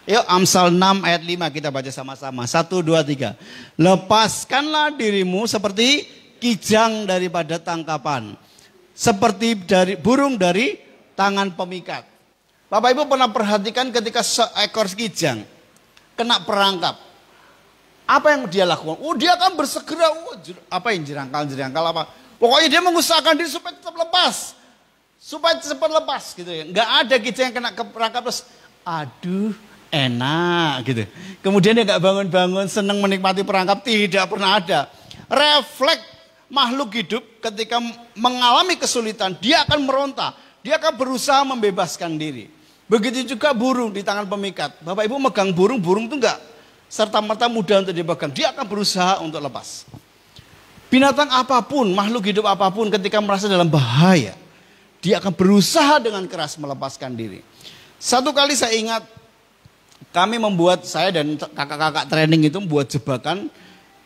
Yuk Amsal 6 ayat 5 kita baca sama-sama. 1, 2, 3. Lepaskanlah dirimu seperti kijang daripada tangkapan. Seperti burung dari tangan pemikat. Bapak Ibu pernah perhatikan ketika seekor kijang kena perangkap. Apa yang dia lakukan? Dia akan bersegera. Apa yang jerangkal apa. Pokoknya dia mengusahakan diri supaya tetap lepas. Supaya cepat lepas gitu ya. Nggak ada kijang yang kena perangkap terus. Aduh enak gitu. Kemudian dia nggak bangun-bangun senang menikmati perangkap. Tidak pernah ada. Refleks makhluk hidup ketika mengalami kesulitan. Dia akan meronta. Dia akan berusaha membebaskan diri. Begitu juga burung di tangan pemikat. Bapak Ibu megang burung itu enggak serta-merta mudah untuk dipegang. Dia akan berusaha untuk lepas. Binatang apapun, makhluk hidup apapun ketika merasa dalam bahaya, dia akan berusaha dengan keras melepaskan diri. Satu kali saya ingat, saya dan kakak-kakak training itu membuat jebakan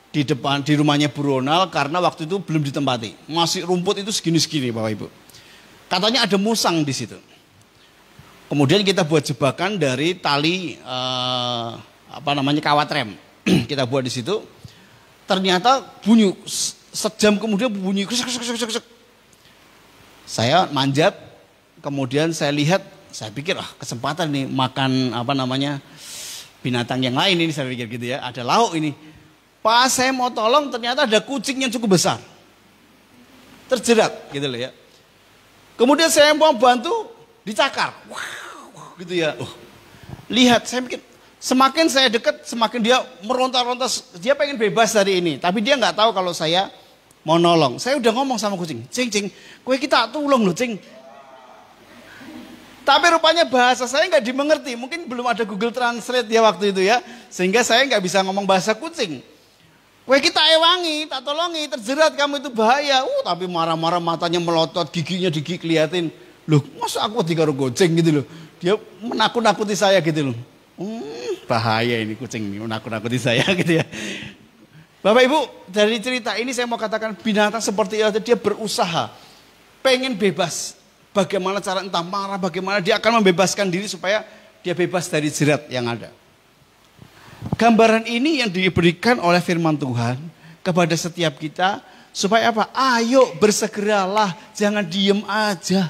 di rumahnya Bu Ronald karena waktu itu belum ditempati. Masih rumput itu segini-segini Bapak Ibu. Katanya ada musang di situ. Kemudian kita buat jebakan dari tali kawat rem. Kita buat di situ. Ternyata bunyi sejam kemudian bunyi kesek. Saya manjat, kemudian saya lihat, saya pikir kesempatan nih makan binatang yang lain ini, saya pikir gitu ya. Ada lauk ini. Pas saya mau tolong ternyata ada kucing yang cukup besar. Terjerat gitu loh ya. Kemudian saya mau bantu, dicakar. Wow, gitu ya. Lihat, saya pikir semakin saya dekat, semakin dia meronta-ronta. Dia pengen bebas dari ini. Tapi dia nggak tahu kalau saya mau nolong. Saya udah ngomong sama kucing. Cing, kue kita tolong loh, Cing. Tapi rupanya bahasa saya nggak dimengerti. Mungkin belum ada Google Translate ya waktu itu ya. Sehingga saya nggak bisa ngomong bahasa kucing. Kue kita ewangi, tak tolongi, terjerat kamu itu bahaya. Tapi marah-marah matanya melotot, giginya diliatin. Loh, masa aku dikaro goceng gitu loh. Dia menakut-nakuti saya gitu loh. Bahaya ini kucing ini, menakut-nakuti saya gitu ya. Bapak Ibu, dari cerita ini saya mau katakan binatang seperti itu dia berusaha. Pengen bebas. Bagaimana cara entah marah, bagaimana dia akan membebaskan diri supaya dia bebas dari jerat yang ada. Gambaran ini yang diberikan oleh firman Tuhan kepada setiap kita supaya apa? Ayo bersegeralah, jangan diem aja.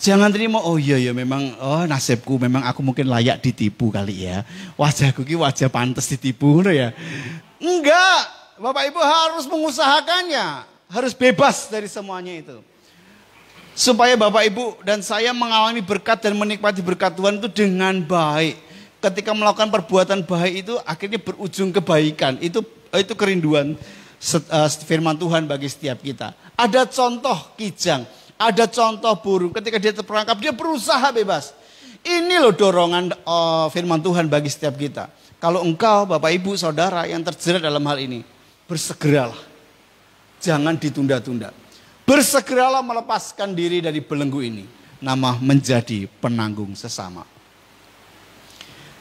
Jangan terima, memang nasibku, memang aku mungkin layak ditipu kali ya. Wajahku ini wajah pantas ditipu ya. Enggak, Bapak Ibu harus mengusahakannya, harus bebas dari semuanya itu. Supaya Bapak Ibu dan saya mengalami berkat dan menikmati berkat Tuhan itu dengan baik. Ketika melakukan perbuatan baik itu akhirnya berujung kebaikan. Itu kerinduan firman Tuhan bagi setiap kita. Ada contoh kijang, ada contoh burung. Ketika dia terperangkap, dia berusaha bebas. Ini loh dorongan firman Tuhan bagi setiap kita. Kalau engkau, Bapak Ibu, Saudara yang terjerat dalam hal ini, bersegeralah. Jangan ditunda-tunda. Bersegeralah melepaskan diri dari belenggu ini. Nama menjadi penanggung sesama.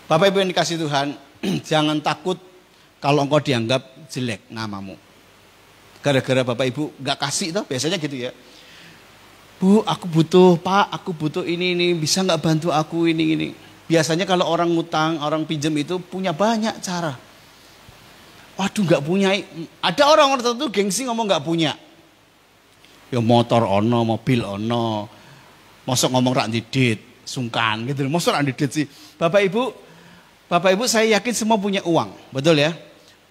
Bapak Ibu yang dikasih Tuhan, jangan takut kalau engkau dianggap jelek namamu. Gara-gara Bapak Ibu gak kasih toh, biasanya gitu ya. Bu, aku butuh, Pak, aku butuh ini, bisa gak bantu aku ini. Biasanya kalau orang ngutang, orang pinjam itu punya banyak cara. Waduh gak punya, ada orang tertentu gengsi ngomong gak punya. Ya motor ono, mobil ono. Mosok ngomong rak didit, sungkan gitu. Mosok rak didit sih. Bapak Ibu saya yakin semua punya uang, betul ya?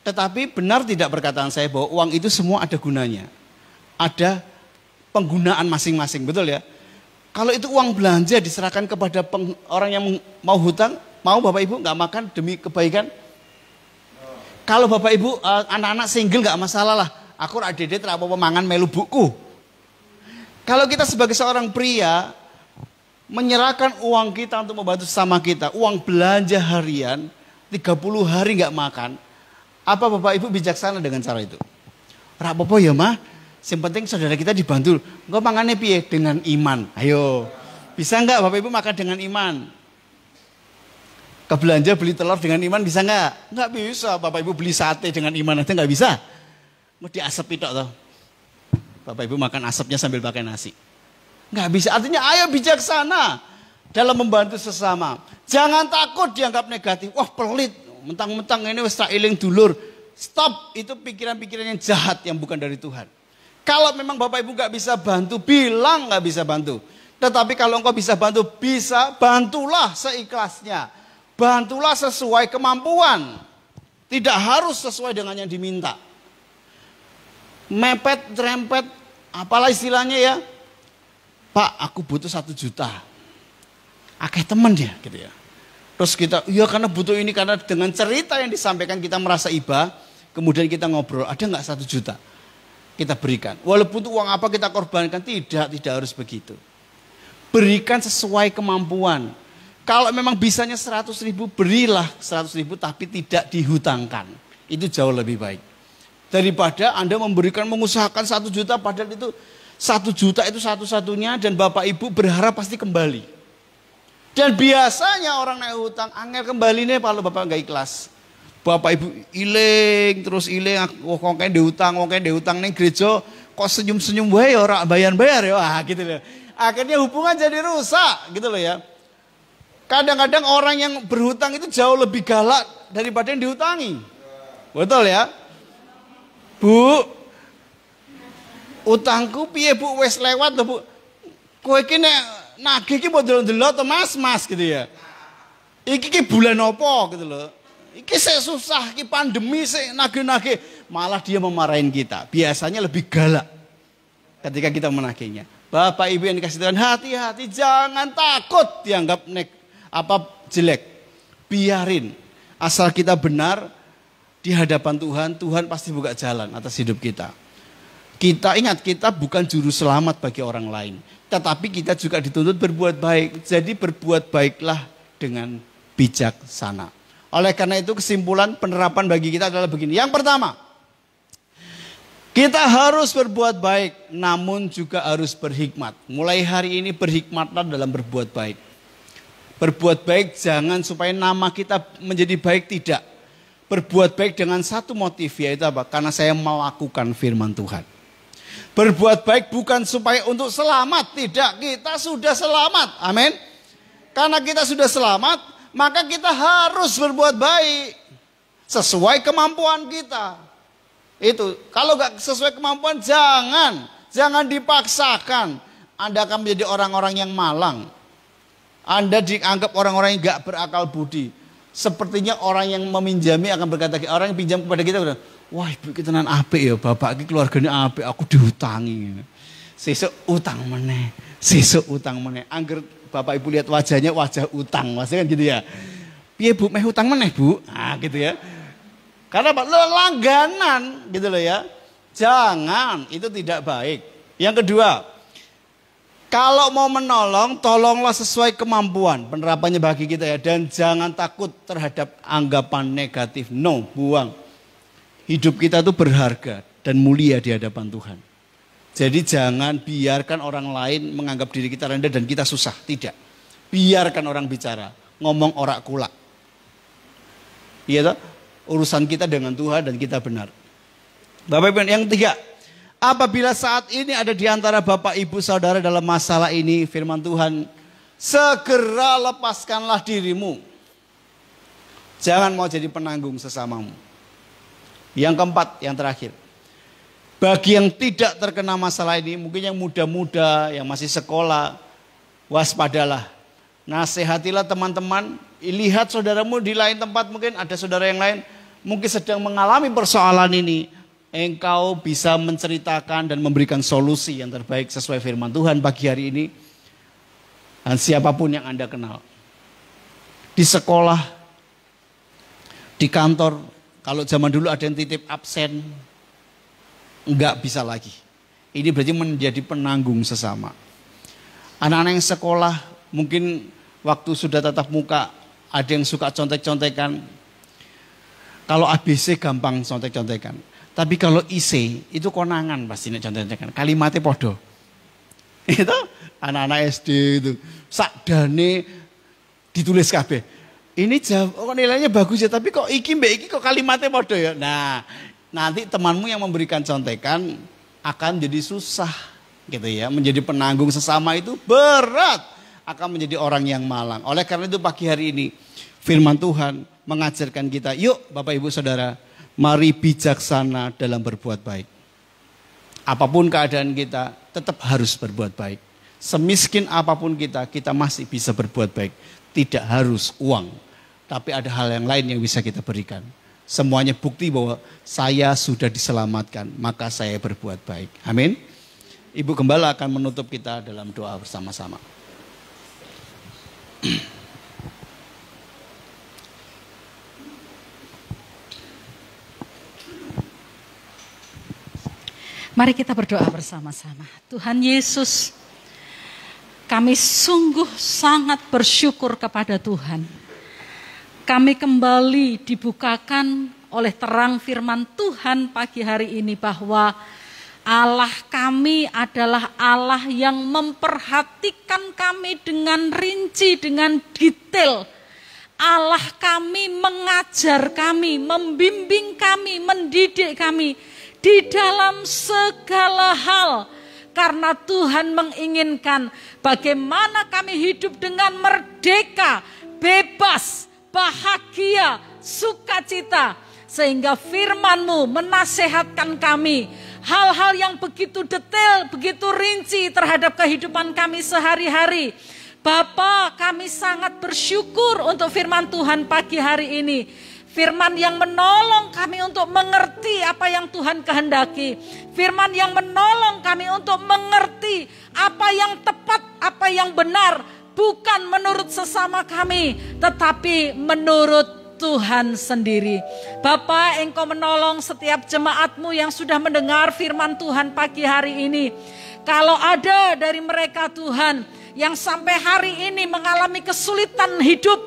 Tetapi benar tidak perkataan saya bahwa uang itu semua ada gunanya. Ada penggunaan masing-masing, betul ya? Kalau itu uang belanja diserahkan kepada orang yang mau hutang, mau Bapak Ibu nggak makan demi kebaikan? Kalau Bapak Ibu anak-anak single nggak masalah lah. Aku rak dedet ra apa-apa mangan melu buku. Kalau kita sebagai seorang pria menyerahkan uang kita untuk membantu sesama kita, uang belanja harian 30 hari nggak makan, apa Bapak Ibu bijaksana dengan cara itu? Ra apa-apa ya mah, yang penting saudara kita dibantu. Engko mangane piye? Dengan iman. Ayo, bisa nggak Bapak Ibu makan dengan iman? Kebelanja beli telur dengan iman bisa nggak? Nggak bisa. Bapak Ibu beli sate dengan iman aja nggak bisa. Mau diasep itu toh. Bapak Ibu makan asapnya sambil pakai nasi. Nggak bisa. Artinya ayo bijaksana dalam membantu sesama. Jangan takut dianggap negatif. Wah pelit. Mentang-mentang ini wis tak eling dulur. Stop. Itu pikiran-pikiran yang jahat yang bukan dari Tuhan. Kalau memang Bapak Ibu nggak bisa bantu, bilang nggak bisa bantu. Tetapi kalau engkau bisa bantu, bisa bantulah seikhlasnya. Bantulah sesuai kemampuan. Tidak harus sesuai dengan yang diminta. Mepet, trempet, apalah istilahnya ya. Pak, aku butuh 1 juta. Akeh temen ya gitu ya. Terus kita, iya karena butuh ini, karena dengan cerita yang disampaikan kita merasa iba. Kemudian kita ngobrol, ada nggak 1 juta? Kita berikan. Walaupun itu uang apa kita korbankan, tidak harus begitu. Berikan sesuai kemampuan. Kalau memang bisanya 100.000, berilah 100.000 tapi tidak dihutangkan. Itu jauh lebih baik. Daripada Anda mengusahakan 1 juta padahal itu 1 juta itu satu-satunya dan Bapak Ibu berharap pasti kembali. Dan biasanya orang naik hutang angel kembali nih kalau Bapak nggak ikhlas. Bapak Ibu iling terus iling, wong kae diutang ning gereja kok senyum-senyum wae ora bayar-bayar ya. Wah, gitu loh. Akhirnya hubungan jadi rusak gitu loh ya. Kadang-kadang orang yang berhutang itu jauh lebih galak daripada yang dihutangi. Betul ya? Bu, utangku piye Bu, wis lewat lho Bu. Kowe iki nek nagih iki mbok delok to Mas gitu ya. Iki bulan apa gitu loh. Iki sik susah, iki pandemi sik nagih-nagih, malah dia memarahin kita. Biasanya lebih galak ketika kita menagihnya. Bapak Ibu yang dikasih Tuhan, hati-hati, jangan takut dianggap jelek. Biarin, asal kita benar di hadapan Tuhan, Tuhan pasti buka jalan atas hidup kita. Kita ingat, kita bukan juru selamat bagi orang lain. Tetapi kita juga dituntut berbuat baik. Jadi berbuat baiklah dengan bijaksana. Oleh karena itu kesimpulan penerapan bagi kita adalah begini. Yang pertama, kita harus berbuat baik, namun juga harus berhikmat. Mulai hari ini berhikmatlah dalam berbuat baik. Berbuat baik jangan supaya nama kita menjadi baik, tidak. Berbuat baik dengan satu motif, yaitu apa? Karena saya melakukan firman Tuhan. Berbuat baik bukan supaya untuk selamat, tidak. Kita sudah selamat, amin. Karena kita sudah selamat, maka kita harus berbuat baik sesuai kemampuan kita. Itu, kalau gak sesuai kemampuan jangan dipaksakan. Anda akan menjadi orang-orang yang malang. Anda dianggap orang-orang yang gak berakal budi. Sepertinya orang yang meminjami akan berkata, orang yang pinjam kepada kita, wah ibu kita nan apik ya, bapak ini keluarganya apik, aku dihutangi. Sesuk utang meneh, Angger bapak ibu lihat wajahnya wajah utang, maksudnya kan gitu ya. Piye bu, meh utang meneh bu, gitu ya. Karena apa? Langganan gitu loh ya. Jangan, itu tidak baik. Yang kedua, kalau mau menolong, tolonglah sesuai kemampuan. Penerapannya bagi kita ya. Dan jangan takut terhadap anggapan negatif. No, buang. Hidup kita itu berharga dan mulia di hadapan Tuhan. Jadi jangan biarkan orang lain menganggap diri kita rendah dan kita susah. Tidak. Biarkan orang bicara. Ngomong orak kulak. Iya toh? Urusan kita dengan Tuhan dan kita benar. Bapak Ibu yang ketiga. Apabila saat ini ada di antara Bapak Ibu Saudara dalam masalah ini, firman Tuhan, segera lepaskanlah dirimu. Jangan mau jadi penanggung sesamamu. Yang keempat, yang terakhir. Bagi yang tidak terkena masalah ini, mungkin yang muda-muda, yang masih sekolah, waspadalah. Nasihatilah teman-teman, lihat saudaramu di lain tempat, mungkin ada saudara yang lain, mungkin sedang mengalami persoalan ini. Engkau bisa menceritakan dan memberikan solusi yang terbaik sesuai firman Tuhan pagi hari ini. Dan siapapun yang Anda kenal. Di sekolah, di kantor, kalau zaman dulu ada yang titip absen, enggak bisa lagi. Ini berarti menjadi penanggung sesama. Anak-anak yang sekolah mungkin waktu sudah tatap muka ada yang suka contek-contekan. Kalau ABC gampang contek-contekan. Tapi kalau IC itu konangan pasti contek-contekan. Kalimatnya podo. Itu anak-anak SD itu. Sakdane ditulis kabeh. Ini nilainya bagus ya, tapi kok iki mbak iki kok kalimatnya podo ya. Nah, nanti temanmu yang memberikan contekan akan jadi susah gitu ya. Menjadi penanggung sesama itu berat. Akan menjadi orang yang malang. Oleh karena itu pagi hari ini firman Tuhan mengajarkan kita, yuk Bapak Ibu Saudara, mari bijaksana dalam berbuat baik. Apapun keadaan kita tetap harus berbuat baik. Semiskin apapun kita masih bisa berbuat baik. Tidak harus uang. Tapi ada hal yang lain yang bisa kita berikan. Semuanya bukti bahwa saya sudah diselamatkan, maka saya berbuat baik. Amin. Ibu Gembala akan menutup kita dalam doa bersama-sama. Mari kita berdoa bersama-sama. Tuhan Yesus, kami sungguh sangat bersyukur kepada Tuhan. Kami kembali dibukakan oleh terang firman Tuhan pagi hari ini bahwa Allah kami adalah Allah yang memperhatikan kami dengan rinci, dengan detail. Allah kami mengajar kami, membimbing kami, mendidik kami di dalam segala hal. Karena Tuhan menginginkan bagaimana kami hidup dengan merdeka, bebas, bahagia, sukacita. Sehingga firman-Mu menasehatkan kami hal-hal yang begitu detail, begitu rinci terhadap kehidupan kami sehari-hari. Bapa, kami sangat bersyukur untuk firman Tuhan pagi hari ini. Firman yang menolong kami untuk mengerti apa yang Tuhan kehendaki. Firman yang menolong kami untuk mengerti apa yang tepat, apa yang benar. Bukan menurut sesama kami, tetapi menurut Tuhan sendiri. Bapa, Engkau menolong setiap jemaat-Mu yang sudah mendengar firman Tuhan pagi hari ini. Kalau ada dari mereka Tuhan yang sampai hari ini mengalami kesulitan hidup,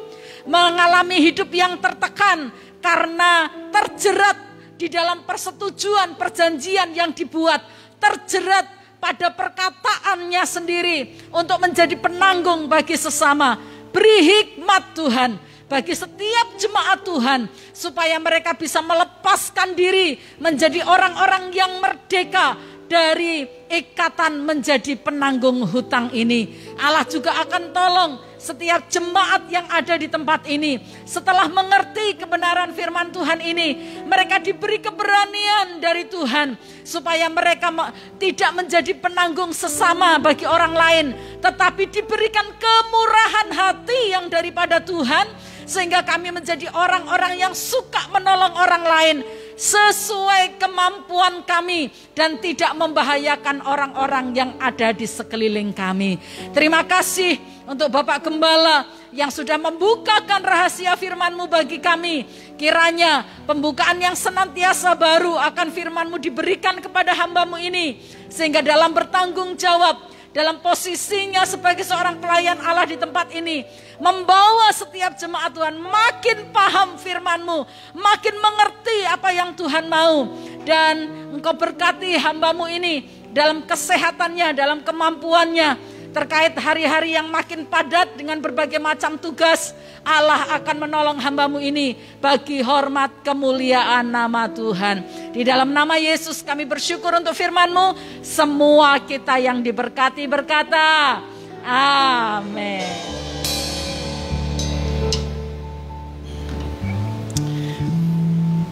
mengalami hidup yang tertekan karena terjerat di dalam persetujuan perjanjian yang dibuat, terjerat pada perkataannya sendiri untuk menjadi penanggung bagi sesama. Beri hikmat Tuhan bagi setiap jemaat Tuhan supaya mereka bisa melepaskan diri menjadi orang-orang yang merdeka dari ikatan menjadi penanggung hutang ini. Allah juga akan tolong setiap jemaat yang ada di tempat ini. Setelah mengerti kebenaran firman Tuhan ini, mereka diberi keberanian dari Tuhan supaya mereka tidak menjadi penanggung sesama bagi orang lain, tetapi diberikan kemurahan hati yang daripada Tuhan, sehingga kami menjadi orang-orang yang suka menolong orang lain sesuai kemampuan kami dan tidak membahayakan orang-orang yang ada di sekeliling kami. Terima kasih untuk Bapak Gembala yang sudah membukakan rahasia firman-Mu bagi kami. Kiranya pembukaan yang senantiasa baru akan firman-Mu diberikan kepada hamba-Mu ini, sehingga dalam bertanggung jawab, dalam posisinya sebagai seorang pelayan Allah di tempat ini, membawa setiap jemaat Tuhan makin paham firman-Mu, makin mengerti apa yang Tuhan mau. Dan Engkau berkati hamba-Mu ini dalam kesehatannya, dalam kemampuannya, terkait hari-hari yang makin padat dengan berbagai macam tugas. Allah akan menolong hamba-Mu ini bagi hormat kemuliaan nama Tuhan. Di dalam nama Yesus kami bersyukur untuk firman-Mu. Semua kita yang diberkati berkata amin.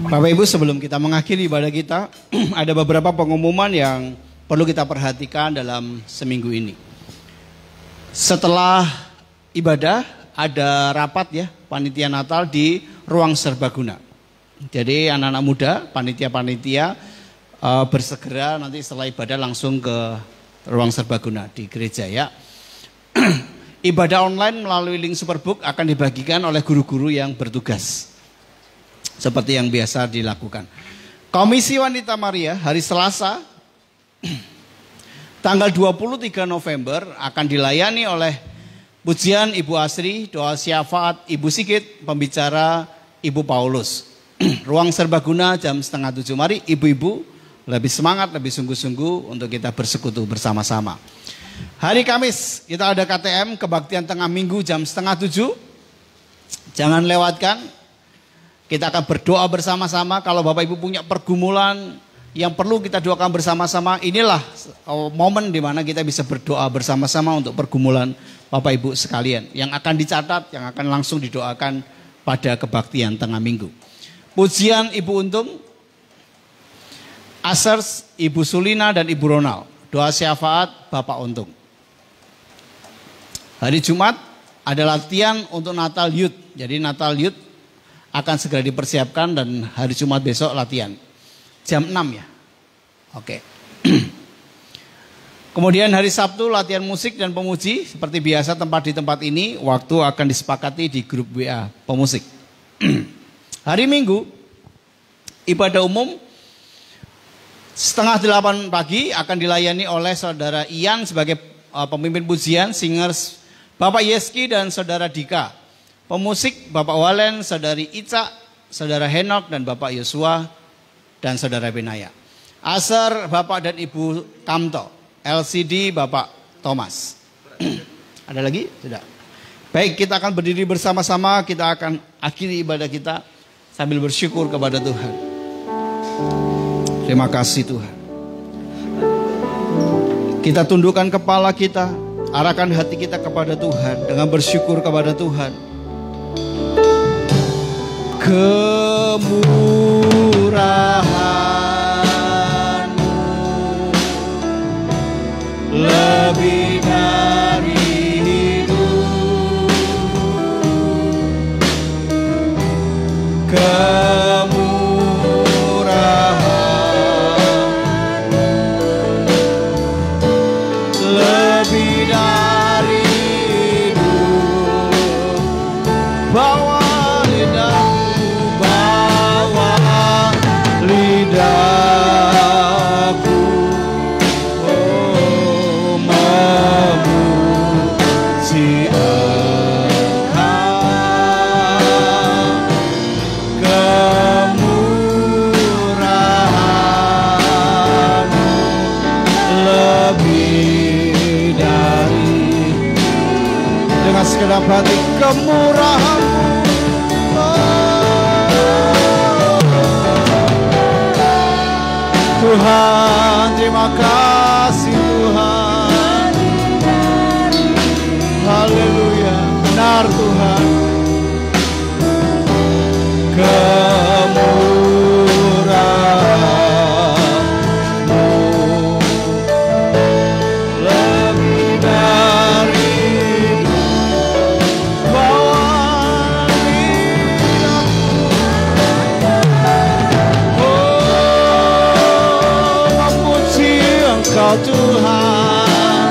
Bapak Ibu, sebelum kita mengakhiri ibadah kita, ada beberapa pengumuman yang perlu kita perhatikan dalam seminggu ini. Setelah ibadah ada rapat ya, panitia Natal di ruang serbaguna. Jadi anak-anak muda, panitia-panitia bersegera nanti setelah ibadah langsung ke ruang serbaguna di gereja ya. Ibadah online melalui link Superbook akan dibagikan oleh guru-guru yang bertugas. Seperti yang biasa dilakukan. Komisi Wanita Maria hari Selasa tanggal 23 November akan dilayani oleh pujian Ibu Asri, doa syafaat Ibu Sigit, pembicara Ibu Paulus. Ruang serbaguna jam 6:30. Mari ibu-ibu lebih semangat, lebih sungguh-sungguh untuk kita bersekutu bersama-sama. Hari Kamis kita ada KTM, kebaktian tengah minggu jam 6:30. Jangan lewatkan. Kita akan berdoa bersama-sama. Kalau Bapak Ibu punya pergumulan yang perlu kita doakan bersama-sama, inilah momen di mana kita bisa berdoa bersama-sama untuk pergumulan Bapak Ibu sekalian. Yang akan dicatat, yang akan langsung didoakan pada kebaktian tengah minggu. Pujian Ibu Untung, Asers, Ibu Sulina dan Ibu Ronald. Doa syafaat Bapak Untung. Hari Jumat ada latihan untuk Natal Youth. Jadi Natal Youth akan segera dipersiapkan dan hari Jumat besok latihan. Jam 6 ya. Oke. Kemudian hari Sabtu latihan musik dan pemuji. Seperti biasa tempat di tempat ini waktu akan disepakati di grup WA pemusik. Hari Minggu ibadah umum 7:30 pagi akan dilayani oleh Saudara Ian sebagai pemimpin pujian, singers Bapak Yeski dan Saudara Dika. Pemusik Bapak Walen, Saudari Ica, Saudara Henok dan Bapak Yosua dan Saudara Benaya. Aser Bapak dan Ibu Kamto. LCD Bapak Thomas. Ada lagi? Sudah. Baik, kita akan berdiri bersama-sama, kita akan akhiri ibadah kita sambil bersyukur kepada Tuhan. Terima kasih Tuhan. Kita tundukkan kepala kita, arahkan hati kita kepada Tuhan dengan bersyukur kepada Tuhan. Kemurahan-Mu lebih dari hidup, kemurahan lebih dari hidup. Bawa lidahku, oh, memuji Engkau. Kemurahan-Mu lebih dari, dengan segenap hati, kemurahan-Mu. Tuhan, terima kasih Tuhan. Haleluya, benar Tuhan. Kemurahan-Mu lebih dari hidup. Bawa Engkau Tuhan,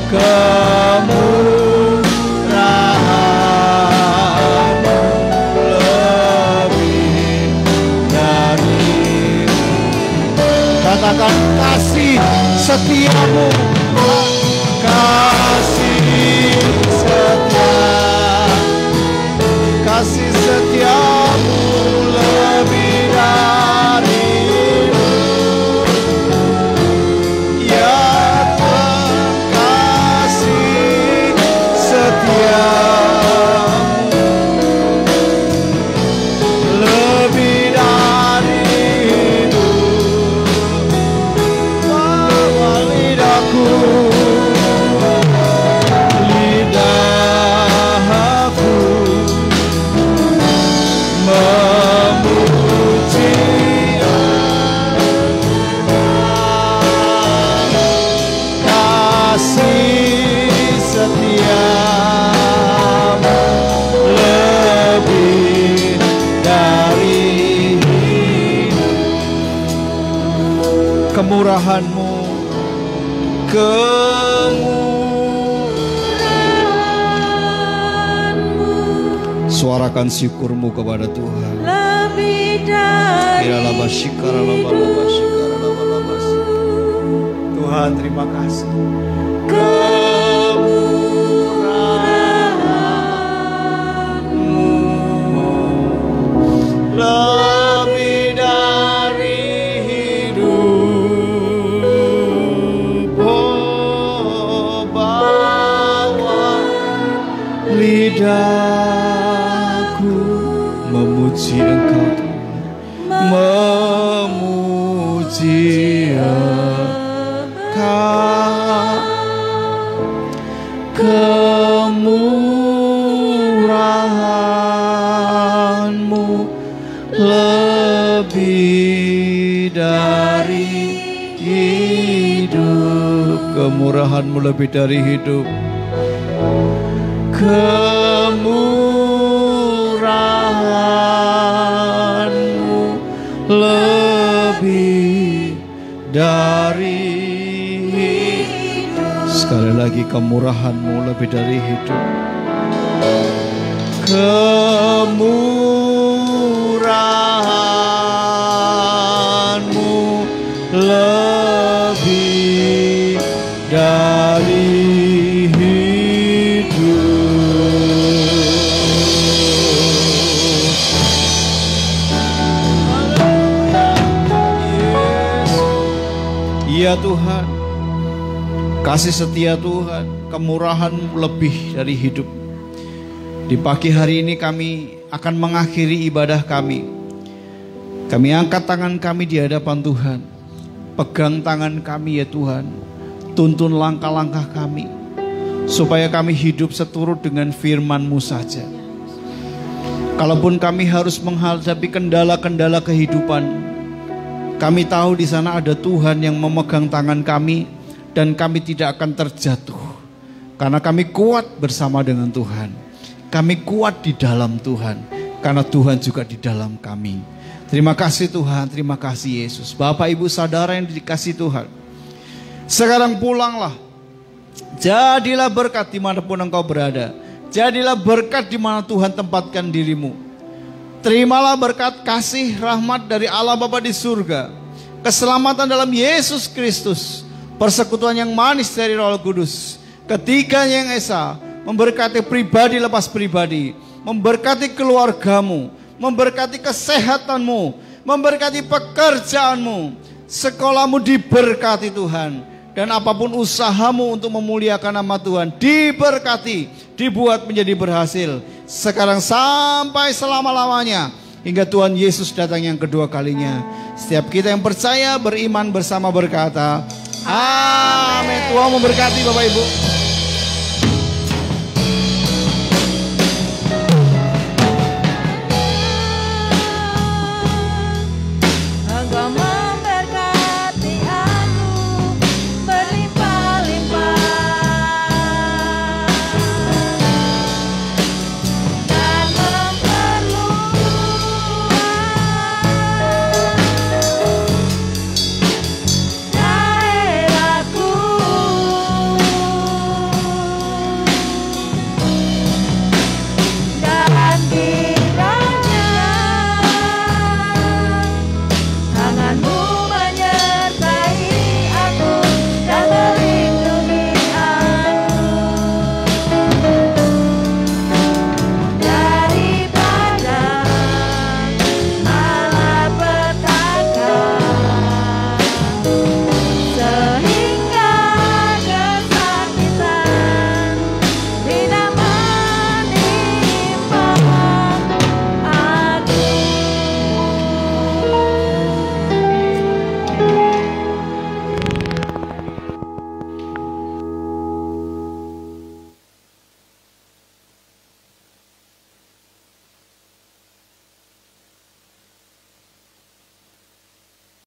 kemurahan-Mu lebih dari, katakan kasih setia-Mu, kasih setia, kasih setia-Mu lebih dari ya Tuhan, kasih setia-Mu lebih dari hidup. Bawa lidahku, lidah kemurahan-Mu, suarakan syukur-Mu kepada Tuhan. Lebih dari Tuhan, terima kasih. Lebih dari hidup, oh, bawa lidahku memuji Engkau, memuji Engkau, kemurahan-Mu lebih dari hidup, kemurahan-Mu lebih dari hidup, kemurahan-Mu lebih dari hidup. Sekali lagi, kemurahan-Mu lebih dari hidup, kemurahan-Mu lebih dari hidup. Ya Tuhan, kasih setia Tuhan, kemurahan-Mu lebih dari hidup. Di pagi hari ini kami akan mengakhiri ibadah kami. Kami angkat tangan kami di hadapan Tuhan. Pegang tangan kami ya Tuhan. Tuntun langkah-langkah kami, supaya kami hidup seturut dengan firman-Mu saja. Kalaupun kami harus menghadapi kendala-kendala kehidupan, kami tahu di sana ada Tuhan yang memegang tangan kami dan kami tidak akan terjatuh. Karena kami kuat bersama dengan Tuhan. Kami kuat di dalam Tuhan karena Tuhan juga di dalam kami. Terima kasih Tuhan, terima kasih Yesus. Bapak Ibu saudara yang dikasihi Tuhan, sekarang pulanglah. Jadilah berkat dimanapun engkau berada. Jadilah berkat di mana Tuhan tempatkan dirimu. Terimalah berkat kasih rahmat dari Allah Bapa di surga, keselamatan dalam Yesus Kristus, persekutuan yang manis dari Roh Kudus, ketiganya yang esa, memberkati pribadi lepas pribadi, memberkati keluargamu, memberkati kesehatanmu, memberkati pekerjaanmu, sekolahmu diberkati Tuhan, dan apapun usahamu untuk memuliakan nama Tuhan diberkati, dibuat menjadi berhasil sekarang sampai selama-lamanya hingga Tuhan Yesus datang yang kedua kalinya. Setiap kita yang percaya beriman bersama berkata amin. Tuhan memberkati Bapak Ibu.